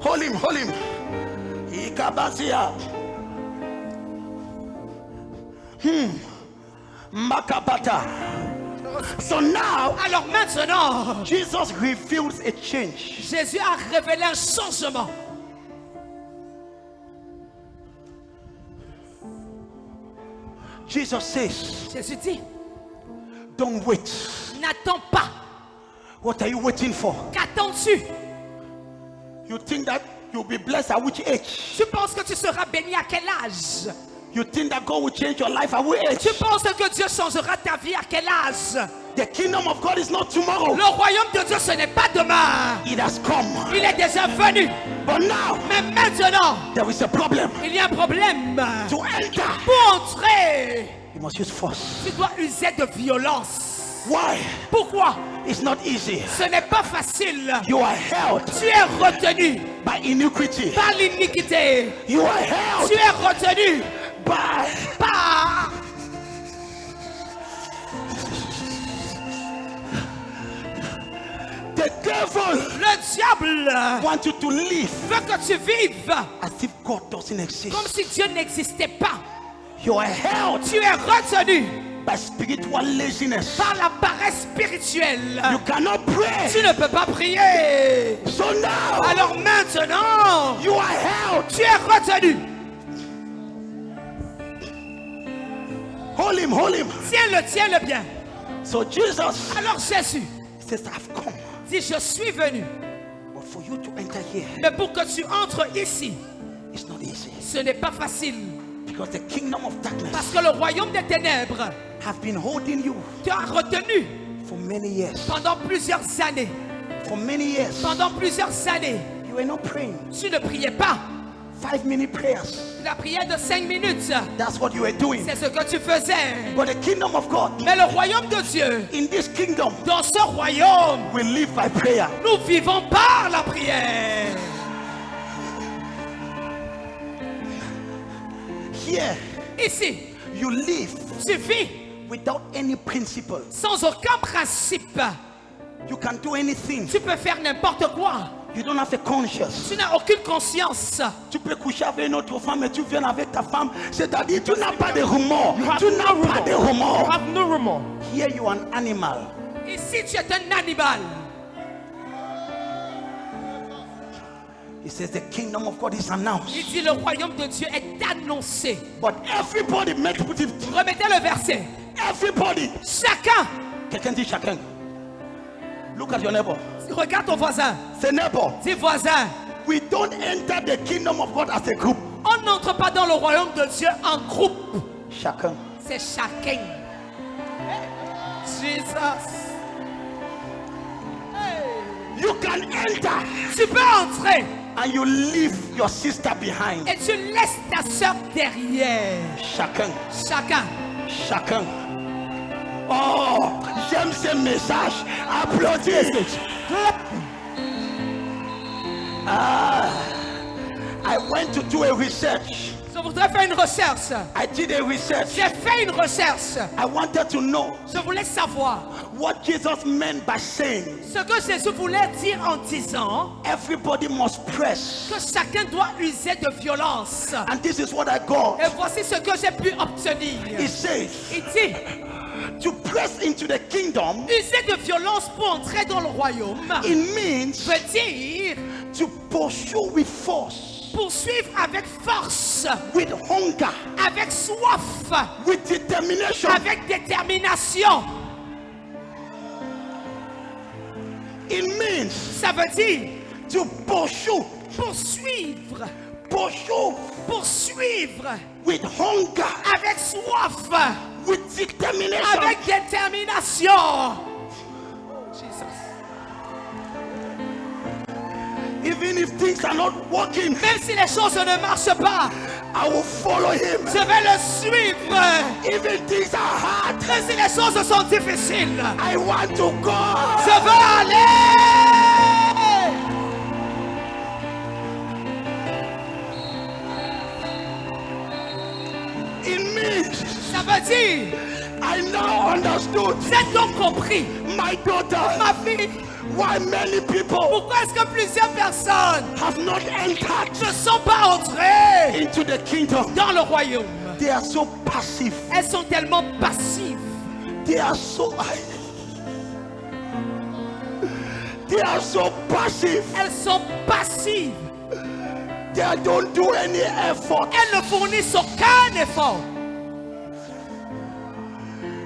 hold him, hold him. Ikabasia. Makabata. So now, Alors maintenant, Jesus reveals a change. Jésus a révélé un changement. Jesus says, Jésus dit, don't wait. n'attends pas. What are you waiting for? Qu'attends-tu? You think that you'll be blessed at which age? Tu penses que tu seras béni à quel âge? You think that God will change your life at which age? Tu penses que Dieu changera ta vie à quel âge? The kingdom of God is not tomorrow. Le royaume de Dieu, ce n'est pas demain. It has come. Il est déjà venu. But now, Mais maintenant, there is a problem. il y a un problème. To enter, Pour entrer, you must use force. tu dois user de violence. Why? Pourquoi? It's not easy. Ce n'est pas facile. You are held Tu es retenu by iniquity. par l'iniquité. You are held Tu es retenu by par the devil. le diable want you to live veut que tu vives as if God doesn't exist. comme si Dieu n'existait pas. You are held Tu es retenu by spiritual laziness. par la paresse spirituelle. You cannot pray. Tu ne peux pas prier. So now, Alors maintenant, you are held. tu es retenu. Hold him, hold him. Tiens-le bien. So Jesus Alors Jésus says, I've come. dit, je suis venu. But for you to enter here, Mais pour que tu entres ici, it's not easy. ce n'est pas facile. Because the kingdom of Parce darkness que le royaume des ténèbres have been holding you t'a retenu for many years. pendant plusieurs années. For many years, Pendant plusieurs années, you were not praying. tu ne priais pas. 5-minute prayers. La prière de 5 minutes, That's what you were doing. c'est ce que tu faisais. But the kingdom of God, Mais le royaume de Dieu, in this kingdom, dans ce royaume, we live by prayer. nous vivons par la prière. Here, Ici, you live tu vis without any principle. sans aucun principe. You can do anything. Tu peux faire n'importe quoi. You don't have a conscience. Tu n'as aucune conscience. Tu peux coucher avec une autre femme et tu viens avec ta femme. C'est-à-dire, tu n'as pas de remords. You have Tu n'as no pas de remords. remords. You have no remords. Here you are an animal. Ici, tu es un animal. He says the kingdom of God is announced. Il dit le royaume de Dieu est annoncé. But everybody met with it. Remettez le verset. Everybody. Chacun. Quelqu'un dit chacun. Look at your neighbor. Regarde ton voisin. Say neighbor. Dis voisin. We don't enter the kingdom of God as a group. On n'entre pas dans le royaume de Dieu en groupe. Chacun. C'est chacun. Jesus. You can enter Tu peux entrer and you leave your sister behind. et tu laisses ta soeur derrière. Chacun. Chacun. Chacun. Oh, j'aime ce message. Applaudissez. I went to do a research. Je voudrais faire une recherche. I did a research. J'ai fait une recherche. I wanted to know Je voulais savoir what Jesus meant by saying ce que Jésus voulait dire en disant everybody must press. que chacun doit user de violence. And this is what I got. Et voici ce que j'ai pu obtenir. It says Il dit, to press into the kingdom, user de violence pour entrer dans le royaume it means veut dire to pursue with force, poursuivre avec force, with hunger, avec soif, with determination. avec détermination. It means Ça veut dire to pursue, poursuivre, poursuivre with hunger, avec soif, with determination. avec détermination. Jesus. Even if things are not working, Même si les choses ne marchent pas, I will follow him. je vais le suivre. Even things are hard, Même si les choses sont difficiles, I want to go. je veux aller. It means Ça veut dire, I now understood, j'ai donc compris, my daughter, ma fille, why many people pourquoi est-ce que plusieurs personnes have not entered ne sont pas entrées into the kingdom. dans le royaume? They are so passive. Elles sont tellement passives. They are so passive. Elles sont passives. They don't do any effort. Elles ne fournissent aucun effort.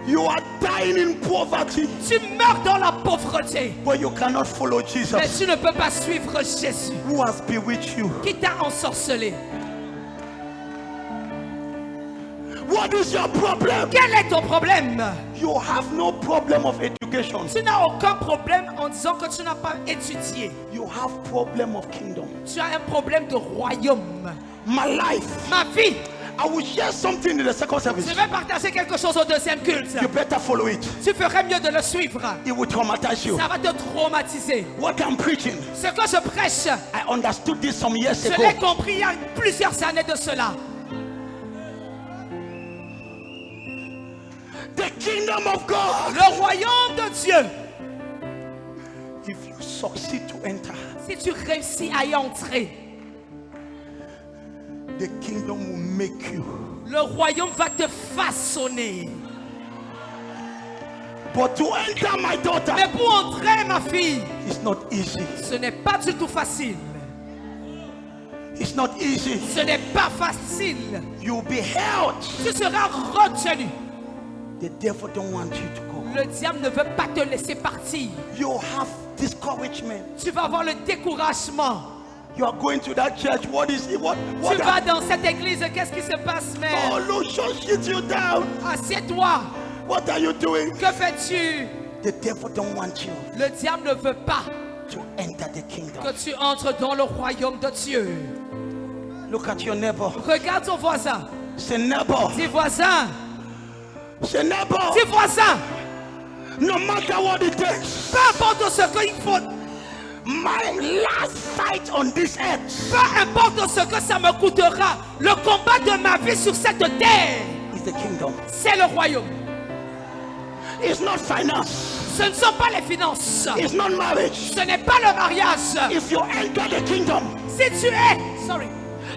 You are dying in poverty, Tu meurs dans la pauvreté, but you cannot follow mais Jesus, tu ne peux pas suivre Jésus who has bewitched you. qui t'a ensorcelé. What is your problem? Quel est ton problème? You have no problem of education. Tu n'as aucun problème en disant que tu n'as pas étudié. You have problem of kingdom. Tu as un problème de royaume. My life. Ma vie, I will share something in the second service. je vais partager quelque chose au deuxième culte. You better follow it. Tu ferais mieux de le suivre. It will traumatize you. Ça va te traumatiser. What I'm preaching, Ce que je prêche, I understood this some years je l'ai ago. compris il y a plusieurs années de cela. The kingdom of God Le royaume de Dieu if you succeed to enter, si tu réussis à y entrer, the kingdom will make you. le royaume va te façonner. But to enter, my daughter, Mais pour entrer, ma fille, it's not easy. ce n'est pas du tout facile. It's not easy. Ce n'est pas facile. You'll be held. Tu seras retenu. The devil don't want you to go. Le diable ne veut pas te laisser partir. You have discouragement. Tu vas avoir le découragement. You are going to that church. What is it? What Tu vas dans cette église, qu'est-ce qui se passe, Oh, mère? Lord, shut you down. Assieds-toi. What are you doing? Que fais-tu? The devil don't want you Le diable ne veut pas to enter the kingdom. que tu entres dans le royaume de Dieu. Look at your neighbor. Regarde ton voisin. Say neighbor. Dis voisin. Say neighbor. Dis voisin. No matter what it takes. Peu importe ce qu'il faut. My last fight on this earth Peu importe ce que ça me coûtera. Le combat de ma vie sur cette terre. is the kingdom. C'est le royaume. It's not finance. Ce ne sont pas les finances. It's not marriage. Ce n'est pas le mariage. If you enter the kingdom, Si tu es,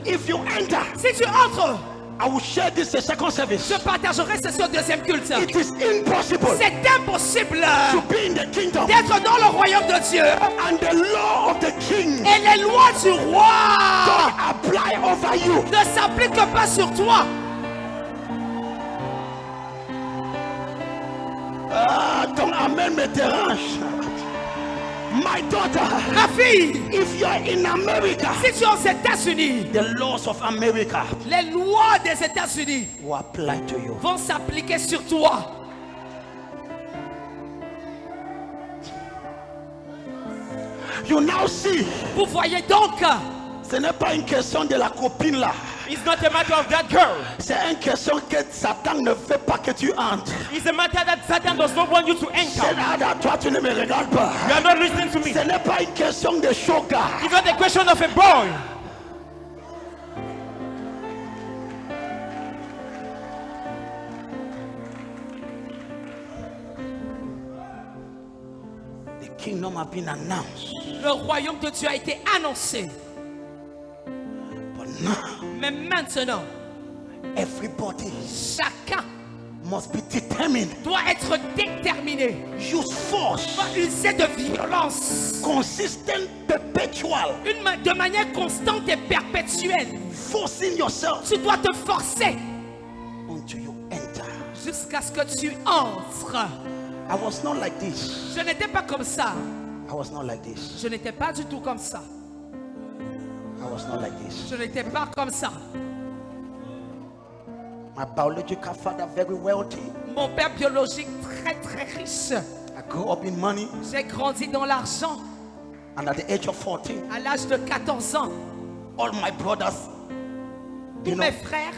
if you enter, si tu entres, I will share this the second service. je partagerai ceci au deuxième culte. It is impossible C'est impossible to be in the kingdom d'être dans le royaume de Dieu and the law of the king et les lois du roi don't apply over you. ne s'appliquent pas sur toi. Ton amen me dérange. My daughter, Ma fille, if you are in America, si tu es aux États-Unis, the laws of America les lois des États-Unis will apply to you. vont s'appliquer sur toi. You now see, Vous voyez donc, ce n'est pas une question de la copine là. It's not a matter of that girl. C'est une question que Satan ne veut pas que tu entres. It's a matter that Satan does not want you to C'est enter. là, là, toi tu ne me regardes pas. You are not listening to me. Ce n'est pas une question de sugar. It's not a question of a boy. The kingdom has been announced. le royaume de Dieu a été annoncé. But now, Mais maintenant, everybody chacun must be determined. doit être déterminé. Use force. Pas user de violence. Consistent, perpetual. De manière constante et perpétuelle. Forcing yourself Tu dois te forcer until you enter. jusqu'à ce que tu entres. I was not like this. Je n'étais pas comme ça. I was not like this. Je n'étais pas du tout comme ça. I was not like this. Je n'étais pas comme ça. My biological father, very wealthy. Mon père biologique très très riche. I grew up in money. J'ai grandi dans l'argent. And at the age of 14, À l'âge de 14 ans, all my brothers, tous you know, mes frères,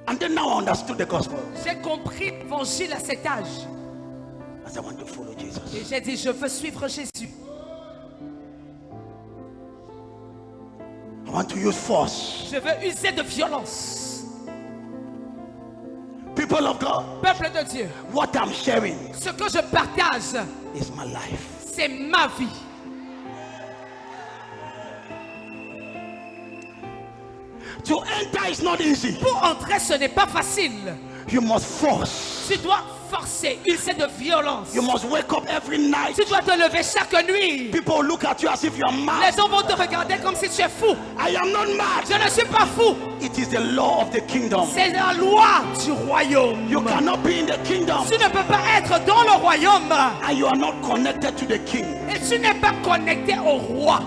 and then now I understood the gospel. j'ai compris l'évangile à cet âge. As I want to follow Jesus. Et j'ai dit, je veux suivre Jésus. I want to use force. Je veux user de violence. People of God, Peuple de Dieu, what I'm sharing ce que je partage, is my life. c'est ma vie. To enter is not easy. Pour entrer, ce n'est pas facile. You must force. Tu dois forcer, user de violence. You must wake up every night. Tu dois te lever chaque nuit. People look at you as if you are Les mad. gens vont te regarder comme si tu es fou. I am not mad. Je ne suis pas fou. It is the law of the kingdom. C'est la loi du royaume. You cannot be in the kingdom Tu ne peux pas être dans le royaume and you are not connected to the king. et tu n'es pas connecté au roi.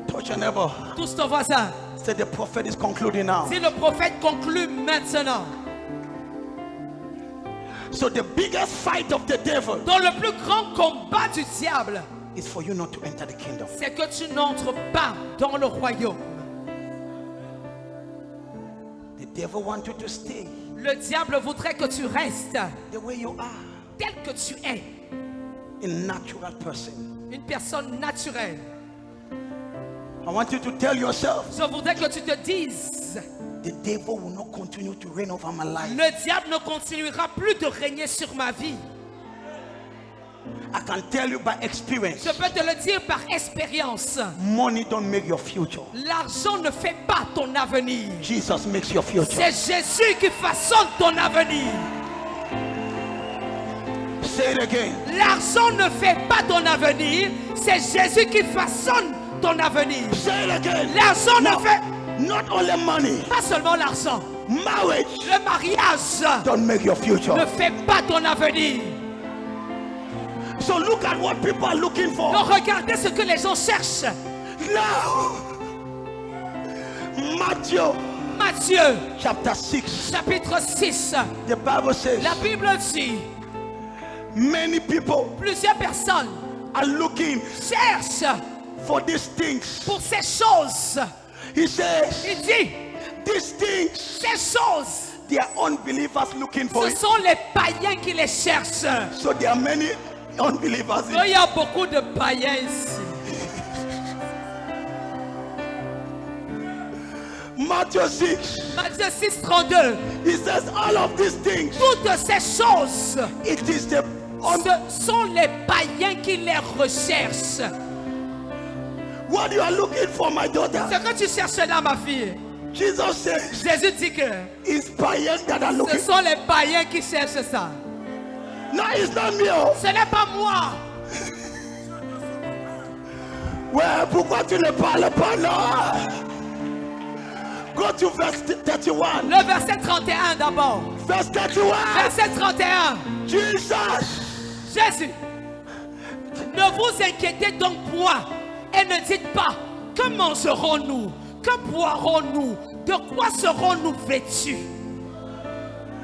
Touch your neighbor. Tous ton voisin. Say the prophet is concluding now. Si le prophète conclut maintenant, So the biggest fight of the devil dans le plus grand combat du diable, is for you not to enter the kingdom. c'est que tu n'entres pas dans le royaume. The devil wants you to stay Le diable voudrait que tu restes the way you are, tel que tu es, a natural person. une personne naturelle. I want you to tell yourself, Je voudrais que tu te dises, the devil will not continue to reign over my life. Le diable ne continuera plus de régner sur ma vie. I can tell you by experience. Je peux te le dire par expérience. Money don't make your future. L'argent ne fait pas ton avenir. Jesus makes your future. C'est Jésus qui façonne ton avenir. Say it again. L'argent ne fait pas ton avenir. C'est Jésus qui façonne ton avenir. Say it again. L'argent No, ne fait not only money. pas seulement l'argent. Marriage Le mariage don't make your future. ne fait pas ton avenir. So look at what people are looking for. Donc regardez ce que les gens cherchent. Now, Matthew Matthieu, chapter 6. chapitre 6. The Bible says La Bible dit, many people plusieurs personnes are looking cherchent for these things. pour ces choses. He says Il dit, these things, ces choses, they are unbelievers looking for ce it. sont les païens qui les cherchent. So there are many unbelievers in Il y a beaucoup de païens ici. Matthew 6. Matthieu 6, 32. He says all of these things, Toutes ces choses, it is the ce sont les païens qui les recherchent. what you are looking for, my daughter. Ce que tu cherches là, ma fille, Jesus says Jésus dit que it's païens that are ce looking. sont les païens qui cherchent ça. No, it's not me. Oh. Ce n'est pas moi. Ouais, pourquoi tu ne parles pas là? Go to verse 31. Le verset 31 d'abord. Verse 31. Verset 31. Jesus. Jésus. Ne vous inquiétez donc point et ne dites pas que mangerons-nous, que boirons-nous, de quoi serons-nous vêtus?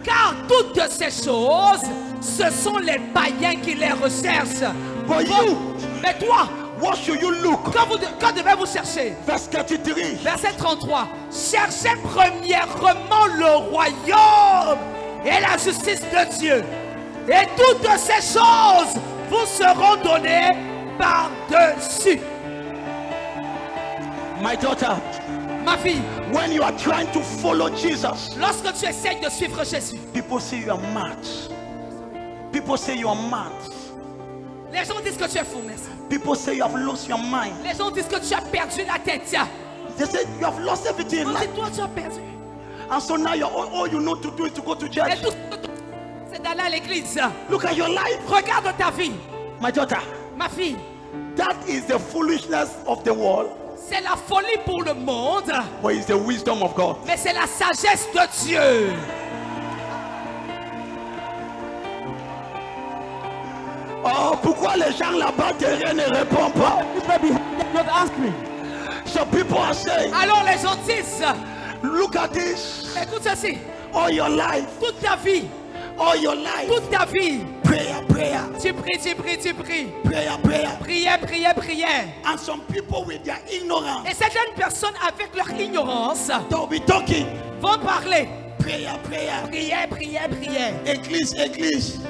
Car toutes ces choses, ce sont les païens qui les recherchent. But you, Mais toi, what should you look? que devez-vous chercher? Verse 33. Verset 33. Cherchez premièrement le royaume et la justice de Dieu. Et toutes ces choses vous seront données par-dessus. My daughter, Ma fille, when you are trying to follow Jesus, lorsque tu essaies de suivre Jésus, people say you are mad. People say you are mad. les gens disent que tu es fou, merci. People say you have lost your mind. Les gens disent que tu as perdu la tête. Tiens. They say you have lost everything in On dit, life. toi, tu as perdu. And so now all you know to do is to go to Et church. tout ce que tu c'est d'aller à l'église. Look at your life. Regarde ta vie. My daughter, Ma fille, that is the foolishness of the world, c'est la folie pour le monde, but it's the wisdom of God. mais c'est la sagesse de Dieu. Oh, pourquoi les gens là-bas derrière ne répondent pas? Not ask me. So people are saying, Alors les gens disent, look at this. écoute ceci, All your life, toute ta vie, all your life. toute ta vie, Prayer, prayer, tu pries, tu pries, tu pries. prayer, prayer. Prière, prière, prière. And some people with their ignorance, Et certaines personnes avec leur ignorance they'll be talking. vont parler. Prayer, prayer. Prière, prière, prière. Église, église.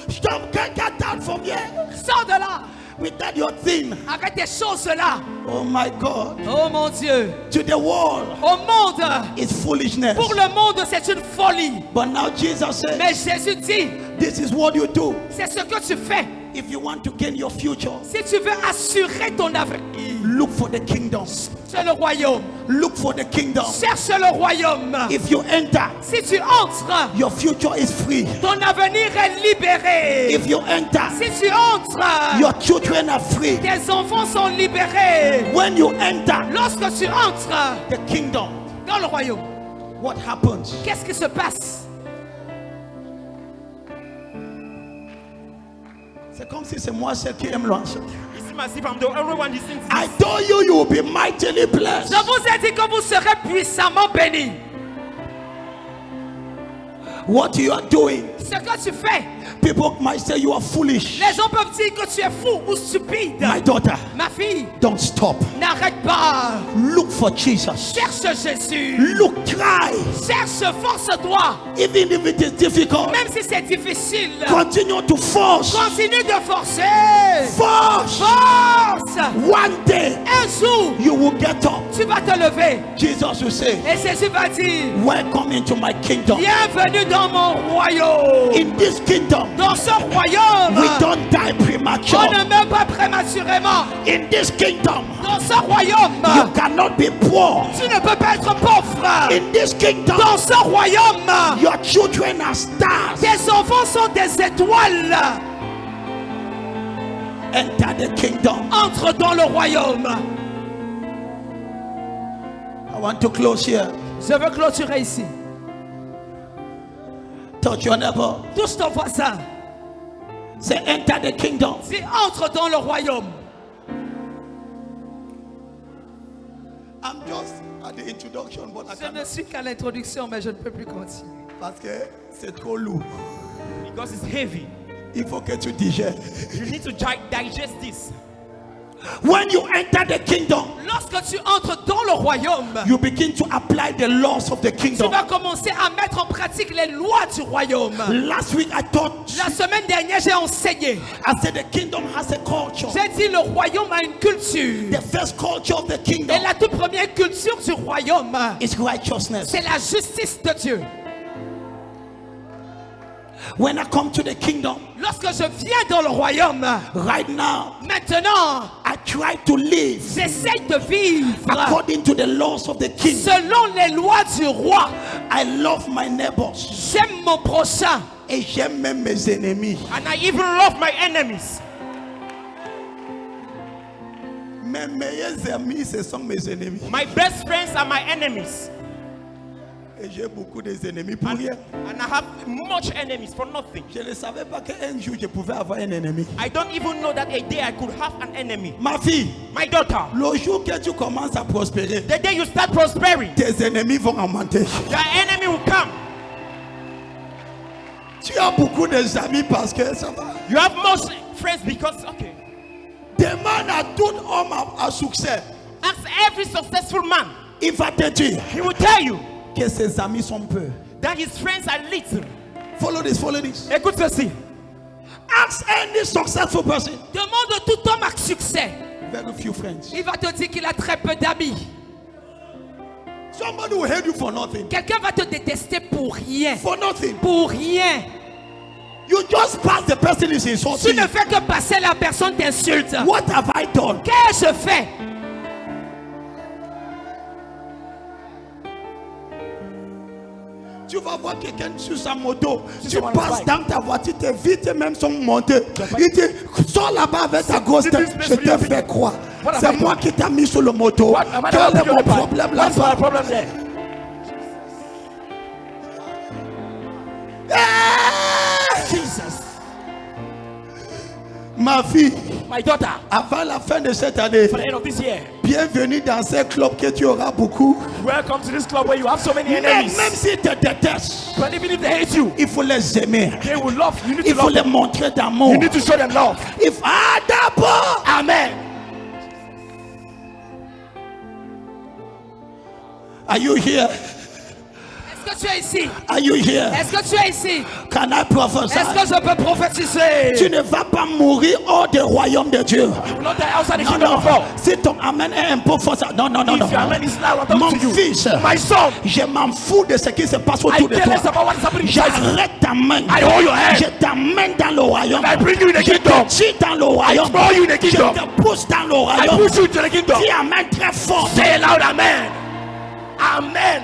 Stop, get out from here Sors de là with that your thing. avec tes choses là. Oh my God. Oh mon Dieu. To the world, Au monde, it's foolishness. pour le monde, c'est une folie. But now Jesus said, Mais Jésus dit, this is what you do. c'est ce que tu fais. If you want to gain your future, Si tu veux assurer ton avenir, look for the kingdom. c'est le royaume. Look for the kingdom. Cherche le royaume. If you enter, Si tu entres, your future is free. ton avenir est libéré. If you enter, Si tu entres, your children are free. tes enfants sont libérés. When you enter Lorsque tu entres the kingdom, dans le royaume, what happens? qu'est-ce qui se passe? C'est comme si c'est moi seul qui aime l'enseigner. It seems as if I'm the only one listening to I told you you will be mightily blessed. Je vous ai dit que vous serez puissamment bénis. What you are doing, Ce que tu fais, people might say you are foolish. Les gens peuvent dire que tu es fou ou stupide. My daughter, Ma fille, don't stop. n'arrête pas. Look for Jesus. Cherche Jésus. Look, try. Cherche, force-toi. Even if it is difficult, Même si c'est difficile, continue to force. continue de forcer. Force. Force. One day, Un jour, you will get up. tu vas te lever. Jesus will say, Et Jésus va dire, welcome into my kingdom. bienvenue dans mon royaume. In this kingdom, Dans ce royaume, we don't die on premature. ne meurt pas prématurément. In this kingdom, Dans ce royaume, you cannot be poor. tu ne peux pas être pauvre. In this kingdom, Dans ce royaume, your children are stars. tes enfants sont des étoiles. Enter the kingdom. Entre dans le royaume. I want to close here. Je veux clôturer ici. Touch your neighbor. Touche ton voisin. Say, enter the kingdom. Dis, entre dans le royaume. I'm just at the introduction, but I Je ne suis qu'à l'introduction, mais je ne peux plus continuer. parce que c'est trop lourd. Because it's heavy. Il faut que tu digères. You need to digest this. When you enter the kingdom, Lorsque tu entres dans le royaume, you begin to apply the laws of the tu kingdom. vas commencer à mettre en pratique les lois du royaume. Last week I taught, La semaine dernière, j'ai enseigné. I said the kingdom has a culture. J'ai dit le royaume a une culture. The first culture of the kingdom Et la toute première culture du royaume, is righteousness. c'est la justice de Dieu. When I come to the kingdom, Lorsque je viens dans le royaume, right now, maintenant, I try to live j'essaye de vivre according to the laws of the king. selon les lois du roi. I love my neighbors J'aime mon prochain. et j'aime même mes ennemis. And I even love my enemies. Mes meilleurs amis, ce sont mes ennemis. My best friends are my enemies. Et j'ai beaucoup d'ennemis pour rien. And I have much enemies for nothing. Je ne savais pas qu'un jour je pouvais avoir un ennemi. I don't even know that a day I could have an enemy. Ma fille, My daughter, le jour que tu commences à prospérer, the day you start prospering, tes ennemis vont augmenter. your enemy will come. Tu as beaucoup d'amis parce que ça va. You have most friends because, okay. Demande à tout homme à succès. Ask every successful man. Il va te dire He will tell you que ses amis sont peu. that his friends are little. Follow this, follow this. Écoute ceci. Ask any successful person. Demande à tout homme à succès. Very few friends. Il va te dire qu'il a très peu d'amis. Somebody will hate you for nothing. Quelqu'un va te détester pour rien. For nothing. Pour rien. You just pass the person is Tu insulting. ne fais que passer, la personne t'insulte. What have I done? Qu'ai-je fait? Tu vas voir quelqu'un sur sa moto. Tu sur mon passes bike. dans ta voiture, tes vitres même sont montées. Il dit, sors là-bas avec ta grosse tête. Je te fais croire. What C'est have I moi qui t'ai mis sur le moto. Quel est mon problème là-bas? problem there? Jesus. Ma fille, My daughter, avant la fin de cette année, for the end of this year, bienvenue dans ce club que tu auras beaucoup. welcome to this club where you have so many Même, enemies. même s'ils te détestent, But even if they hate you, il faut les aimer. they will love you. You need Il to faut love les them. montrer d'amour. You need to show them love. D'abord. Amen. Are you here? Est-ce que tu es ici? Are you here? Est-ce que tu es ici? Can I prophesy? Est-ce que je peux prophétiser? Tu ne vas pas mourir hors du royaume de Dieu. You will not die outside the Non, kingdom non. of God. Si ton amen est un peu fort, ça. Non, non, non, non. If your amen is loud, I'm Mon talking to you. fils, My son, je m'en fous de ce qui se passe I autour de care less toi. about what is happening inside you. J'arrête ta main. I hold your hand. Je t'amène dans le royaume. And I bring you in the Je kingdom. te tire dans le royaume. throw you in the kingdom. Je te pousse dans le I royaume. push you to the kingdom. Dis amen très fort. Say loud, amen. Amen.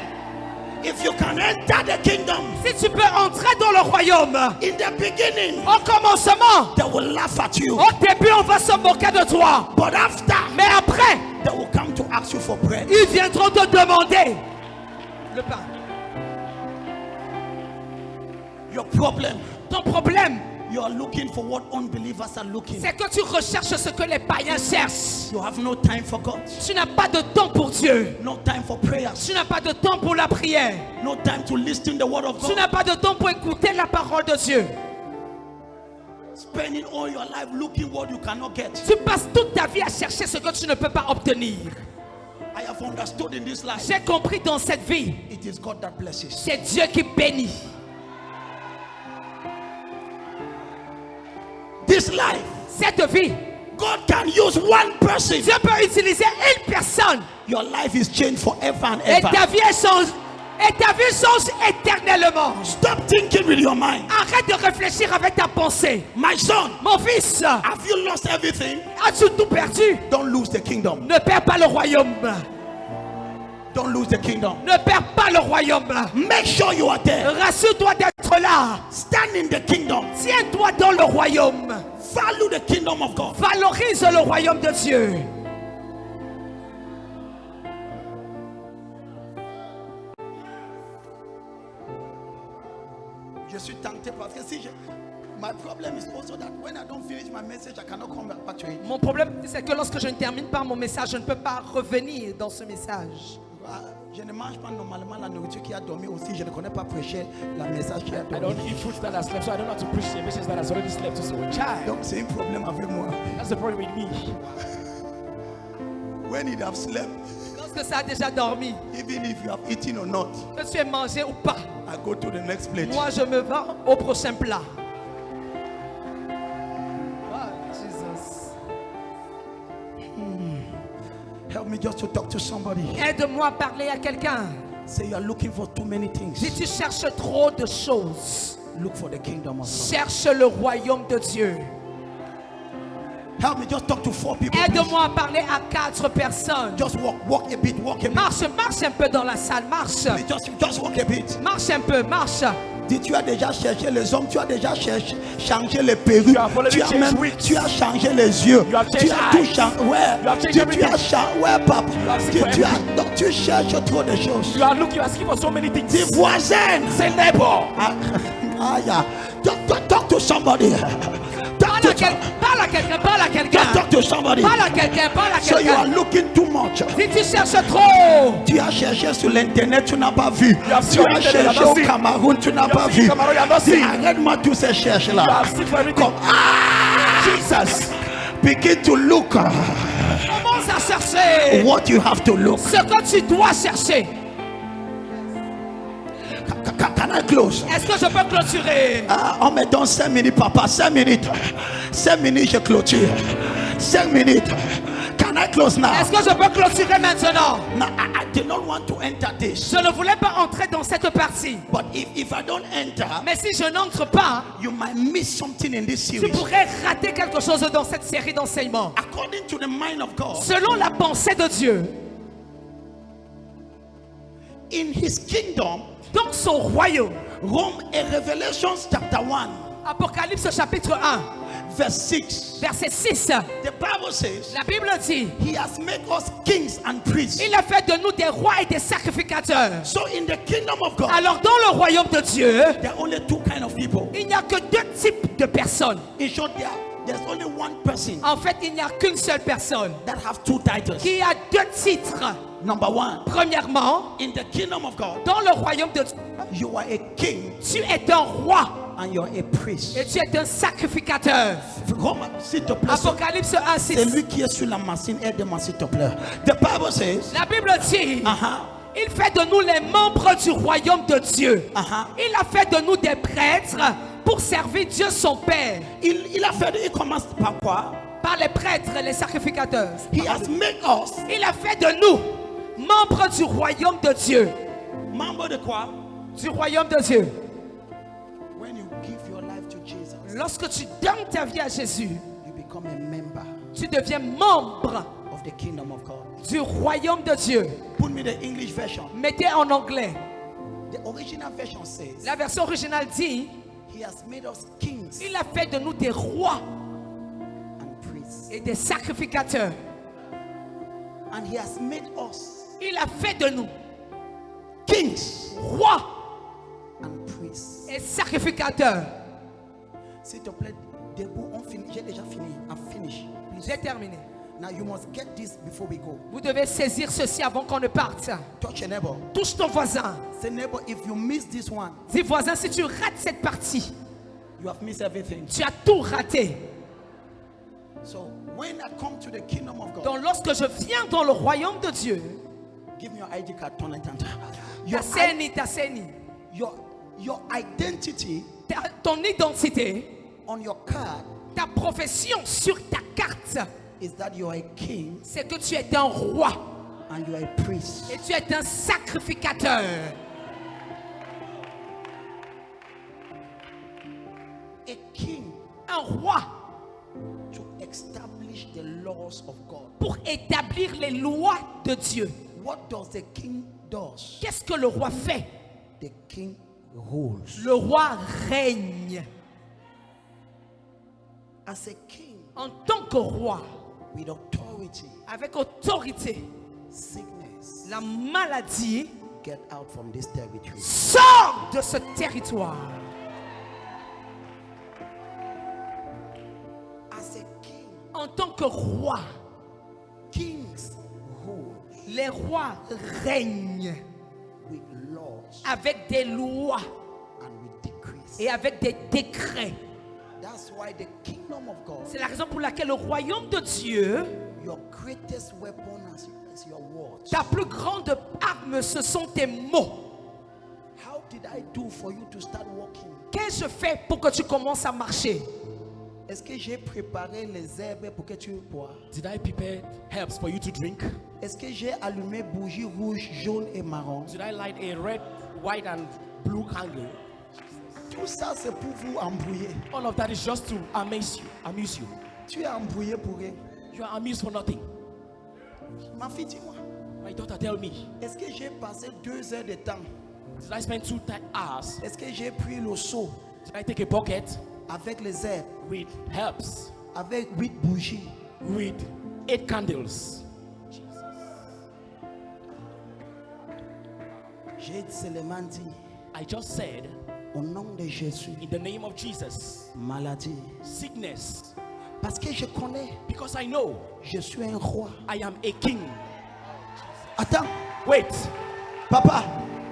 If you can enter the kingdom, Si tu peux entrer dans le royaume, in the beginning, au commencement, they will laugh at you. au début, on va se moquer de toi. But after, Mais après, they will come to ask you for bread. ils viendront te demander le pain. Your problem, Ton problème, you are looking for what unbelievers are looking. c'est que tu recherches ce que les païens cherchent. You have no time for God, Tu n'as pas de temps pour Dieu. no time for prayers, Tu n'as pas de temps pour la prière. no time to listen the word of Tu God. n'as pas de temps pour écouter la parole de Dieu. Spending all your life looking what you cannot get. Tu passes toute ta vie à chercher ce que tu ne peux pas obtenir. I have understood in this life. J'ai compris dans cette vie, It is God that blesses. c'est Dieu qui bénit. This life, Cette vie, God can use one person. Dieu peut utiliser une personne Your life is changed forever and et ever. ta vie change. Et ta vie change éternellement. Stop thinking with your mind. Arrête de réfléchir avec ta pensée. My son, Mon fils, have you lost everything? as-tu tout perdu? Don't lose the kingdom. Ne perds pas le royaume. Don't lose the kingdom. Ne perds pas le royaume. Make sure you are there. Rassure-toi d'être là. Stand in the kingdom. Tiens-toi dans le royaume. Value the kingdom of God. Valorise le royaume de Dieu. Je suis tenté parce que si je... My problem is also that when I don't finish my message, I cannot come back to it. Mon problème, c'est que lorsque je ne termine pas mon message, je ne peux pas revenir dans ce message. Je ne mange pas normalement la nourriture qui a dormi aussi. Je ne connais pas prêcher la message qui a I dormi. don't eat food that has slept, so I don't know how to preach the message that has already slept. So, child, Donc c'est un problème avec moi. that's the problem with me. When it have slept, Lorsque ça a déjà dormi, even if you have eaten or not, que tu aies mangé ou pas, I go to the next plate. moi je me vends au prochain plat. Ah, Jesus. Help me just to talk to somebody. Aide-moi à parler à quelqu'un. Say you are looking for too many things. Si tu cherches trop de choses, Look for the kingdom of God. cherche le royaume de Dieu. Help me just talk to 4 people. please. Aide-moi à parler à 4 personnes. Just walk a bit, walk a bit. Marche un peu dans la salle, marche. Please, just walk a bit. Marche un peu, marche. Tu as déjà cherché les hommes, tu as déjà changé les perruques, You have already tu as changed même, wigs. tu as changé les yeux, You have tu changed as tout eyes. changé, ouais, You have changed tu everything. as changé, ouais papa, have seen tu, for tu as, everything. donc tu cherches trop de choses. You are looking, asking for so many things. Tes voisins, Say neighbor. yeah. Talk to somebody. Talk to, Parle à quelqu'un, parle à quelqu'un. just talk to somebody. Parle à quelqu'un, parle à So you are quelqu'un. looking too much. Si tu cherches trop, Tu as cherché sur l'internet, tu n'as pas vu. have Tu seen as on internet, you have cherché au not seen. Cameroun, tu n'as You pas have seen vu. Cameroun, you have not seen. Arrête-moi tous ces cherches-là. You have seen for everything. Comme, Jesus. begin to look commence à chercher what you have to look. ce que tu dois chercher. Can I close? Est-ce que je peux clôturer? On me donne 5 minutes, papa. 5 minutes. 5 minutes, je clôture. 5 minutes. Can I close now? Est-ce que je peux clôturer maintenant? Now, I did not want to enter this. Je ne voulais pas entrer dans cette partie. But if I don't enter, Mais si je n'entre pas, you might miss something in this tu series. pourrais rater quelque chose dans cette série d'enseignements. According to the mind of God, Selon la pensée de Dieu, in his kingdom, dans son royaume, Rome et Revelation chapter 1, Apocalypse chapitre 1, verse 6, verset 6, the Bible says, la Bible dit, he has made us kings and priests. il a fait de nous des rois et des sacrificateurs. So in the kingdom of God, Alors dans le royaume de Dieu, there are only 2 kinds of people. il n'y a que 2 types de personnes. In short, there's only one person En fait, il n'y a qu'une seule personne that have 2 titles. qui a 2 titres. Number 1, Premièrement, in the kingdom of God, dans le royaume de Dieu, you are a king tu es un roi and you're a priest. et tu es un sacrificateur. Rome, s'il te plaît, Apocalypse 1, c'est 6. lui qui est sur la machine, aide-moi s'il te plaît. The Bible says, La Bible dit, uh-huh, il fait de nous les membres du royaume de Dieu. uh-huh. Il a fait de nous des prêtres pour servir Dieu son Père. Il commence par quoi? Par les prêtres et les sacrificateurs. He has made us Il a fait de nous membres du royaume de Dieu. membre de quoi? Du royaume de Dieu. When you give your life to Jesus, Lorsque tu donnes ta vie à Jésus, you become a member tu deviens membre of the kingdom of God. du royaume de Dieu. Put me the English version. Mettez en anglais. The original version says, La version originale dit, he has made us kings il a fait de nous des rois and priests. et des sacrificateurs. And he has made us Il a fait de nous kings rois and priests. et sacrificateurs. S'il te plaît, debout, on finit. J'ai déjà fini. I've finished. Please. J'ai terminé. Now you must get this before we go. Vous devez saisir ceci avant qu'on ne parte. Touch a neighbor. Touche ton voisin. Say, neighbor, if you miss this one, Dis voisin, si tu rates cette partie, You have missed everything. Tu as tout raté. So when I come to the kingdom of God, Donc lorsque je viens dans le royaume de Dieu, give me your ID card, turn it on. Your identity ton identité, on your card ta profession sur ta carte, is that you are a king c'est que tu es un roi and you are a priest. et tu es un sacrificateur. A king Un roi to establish the laws of God. pour établir les lois de Dieu. What does the king does? Qu'est-ce que le roi fait? The king rules. Le roi règne. As a king En tant que roi, with authority, avec autorité, sickness, la maladie get out from this territory. sort de ce territoire. As a king, En tant que roi, kings rule les rois règnent with laws avec des lois and with decrees. et avec des décrets. That's why the kingdom of God, C'est la raison pour laquelle le royaume de Dieu, your greatest weapon is your words. ta plus grande arme, ce sont tes mots. How did I do for you to start walking? Qu'est-ce que je fais pour que tu commences à marcher? Est-ce que j'ai préparé les herbes pour que tu bois? Did I prepare herbs for you to drink? Est-ce que j'ai allumé bougie rouge, jaune et marron? Did I light a red, white, and blue candle? Tout ça c'est pour vous embrouiller. All of that is just to amuse you. Tu es embrouillé pour rien. You are amused for nothing. Ma fille, dis-moi, My daughter, tell me, est-ce que j'ai passé 2 heures de temps? did I spend 2 hours? Est-ce que j'ai pris le seau Did I take a bucket avec les herbes, with herbs, avec 8 bougies? with 8 candles? J'ai seulement dit, I just said, au nom de Jésus, in the name of Jesus, maladie. sickness, Parce que je connais, because I know je suis un roi. I am a king. Attends, Wait, papa,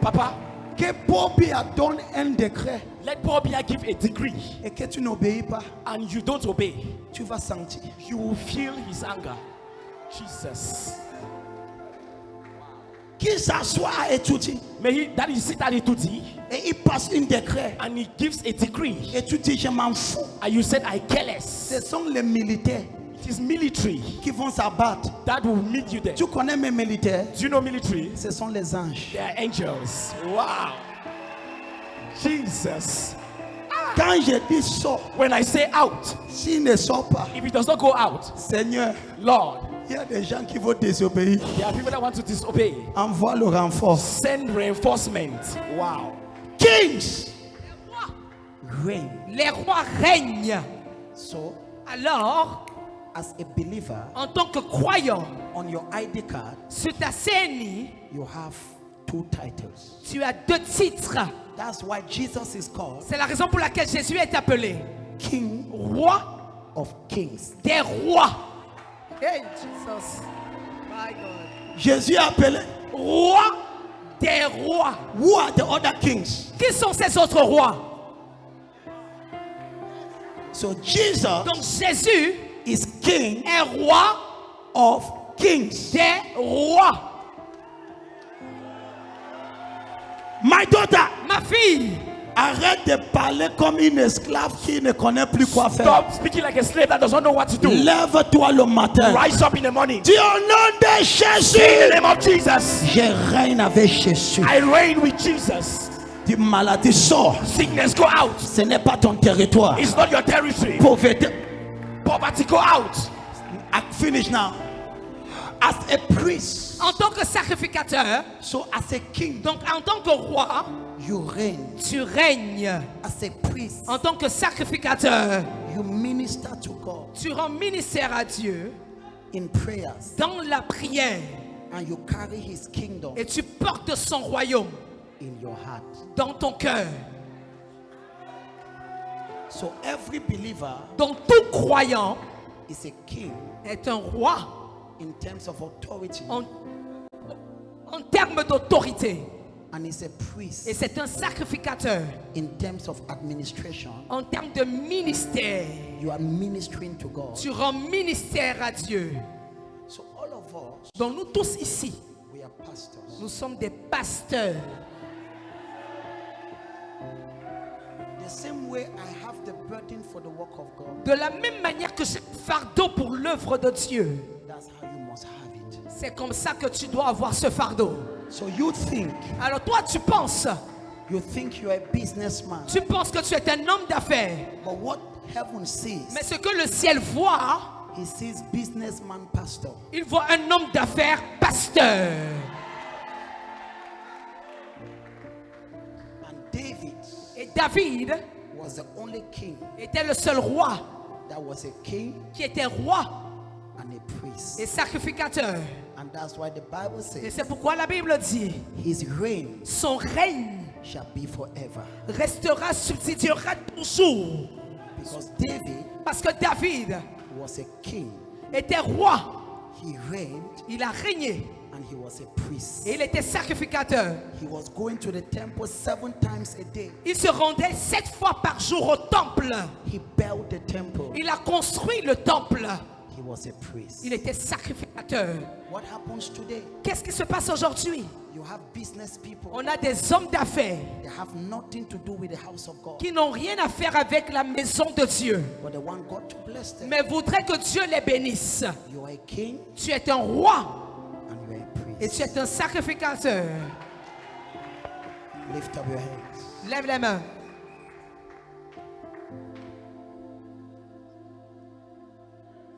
Papa, que Bobia donne un décret let Bobia give a decree et que tu n'obéis pas, and you don't obey, tu vas sentir. you will feel his anger. Jesus. Qu'il s'assoit à étudier May he that is sit at it et il passe un décret and he gives a decree et tu dis je m'en fous. and you said I careless. Ce sont les militaires It is military qui vont s'abattre. that will meet you there. Tu connais mes militaires? Do you know military? Ce sont les anges. They are angels. Wow. Jesus. Quand je dis sort, When I say out, s'il ne sort pas, if it does not go out, Seigneur, Lord, il y a des gens qui vont désobéir. there are people that want to disobey. Envoie le renfort. Send reinforcement. Wow. Kings reign. Les rois règnent. So, Alors, as a believer, en tant que croyant, on your ID card, sur ta CNI, you have 2 titles. tu as 2 titres. That's why Jesus is called C'est la raison pour laquelle Jésus est appelé King roi of Kings. des rois. Hey, Jesus. My God. Jésus est appelé. Roi des rois. Who are the other kings? Qui sont ces autres rois? So Jesus Donc Jésus is King est roi of Kings. des rois. My daughter, Ma fille, arrête de parler comme une esclave qui ne connaît plus quoi faire. Stop speaking like a slave that does not know what to do. Lève-toi le matin. Rise up in the morning. Dis au nom de In the Jésus. name of Jesus. Je règne avec Jésus. I reign with Jesus. Dis maladie, sors. Sickness, go out. Ce n'est pas ton territoire. It's not your territory. Pauvreté. Poverty, go out. I finish now. As a priest, en tant que sacrificateur, so as a king, donc en tant que roi, you reign. tu règnes. As a priest, En tant que sacrificateur, you minister to God tu rends ministère à Dieu in prayers, dans la prière and you carry His kingdom et tu portes son royaume in your heart. dans ton cœur. So every believer Donc tout croyant is a king est un roi in terms of authority. en termes d'autorité. And he's a priest Et c'est un sacrificateur. in terms of administration. En termes de ministère, You are ministering to God. tu rends ministère à Dieu. So all of us, Donc nous tous ici, we are pastors. nous sommes des pasteurs. The same way I have the burden for the work of God, De la même manière que j'ai un fardeau pour l'œuvre de Dieu, that's how you must have it. c'est comme ça que tu dois avoir ce fardeau. So you think Alors toi, tu penses you're a businessman, que tu es un homme d'affaires. but what heaven sees, Mais ce que le ciel voit, he sees businessman pastor. il voit un homme d'affaires pasteur. And David Et David was the only king était le seul roi that was a king qui était roi and a priest. et sacrificateur. And that's why the Bible Et says c'est pourquoi la Bible dit, his reign son règne shall be forever. restera, subsidiera toujours. Because David Parce que David was a king. était roi, He reigned il a régné and he was a priest. et il était sacrificateur. He was going to the temple 7 times a day. Il se rendait 7 fois par jour au temple. He built the temple. Il a construit le temple. He was a priest. Il était sacrificateur. What happens today? Qu'est-ce qui se passe aujourd'hui? You have business people. On a des hommes d'affaires They have nothing to do with the house of God, qui n'ont rien à faire avec la maison de Dieu, but they want God to bless them. mais voudraient que Dieu les bénisse. You are a king Tu es un roi and you are a et priest. tu es un sacrificateur. Lift up your hands. Lève les mains.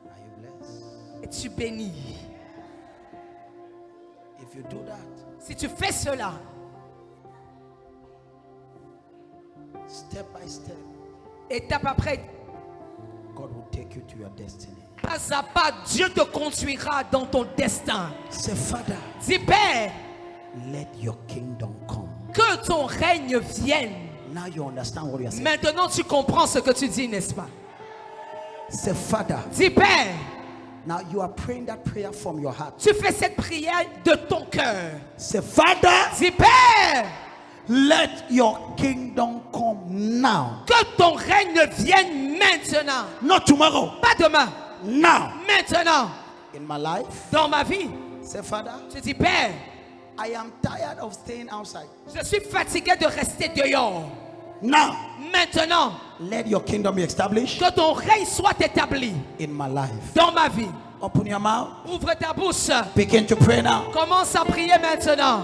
Are you blessed? Et tu bénis. If you do that, Si tu fais cela, step by step, étape après, God will take you to your destiny. pas à pas, Dieu te conduira dans ton destin. Say, Father, Dis, Père, let your kingdom come. que ton règne vienne. Now you understand what you are saying. Maintenant, tu comprends ce que tu dis, n'est-ce pas? Say, Father, Dis, Père, now you are praying that prayer from your heart. tu fais cette prière de ton cœur. Say, Father, Dis, Père, let your kingdom come now. que ton règne vienne maintenant. Not tomorrow. Pas demain, Now. maintenant. In my life. Dans ma vie, Say, Father, tu dis, Père, I am tired of staying outside. je suis fatigué de rester dehors. Now, Maintenant, let your kingdom be established que ton règne soit établi in my life. dans ma vie. Open your mouth. Ouvre ta bouche. Begin to pray now. Commence à prier maintenant.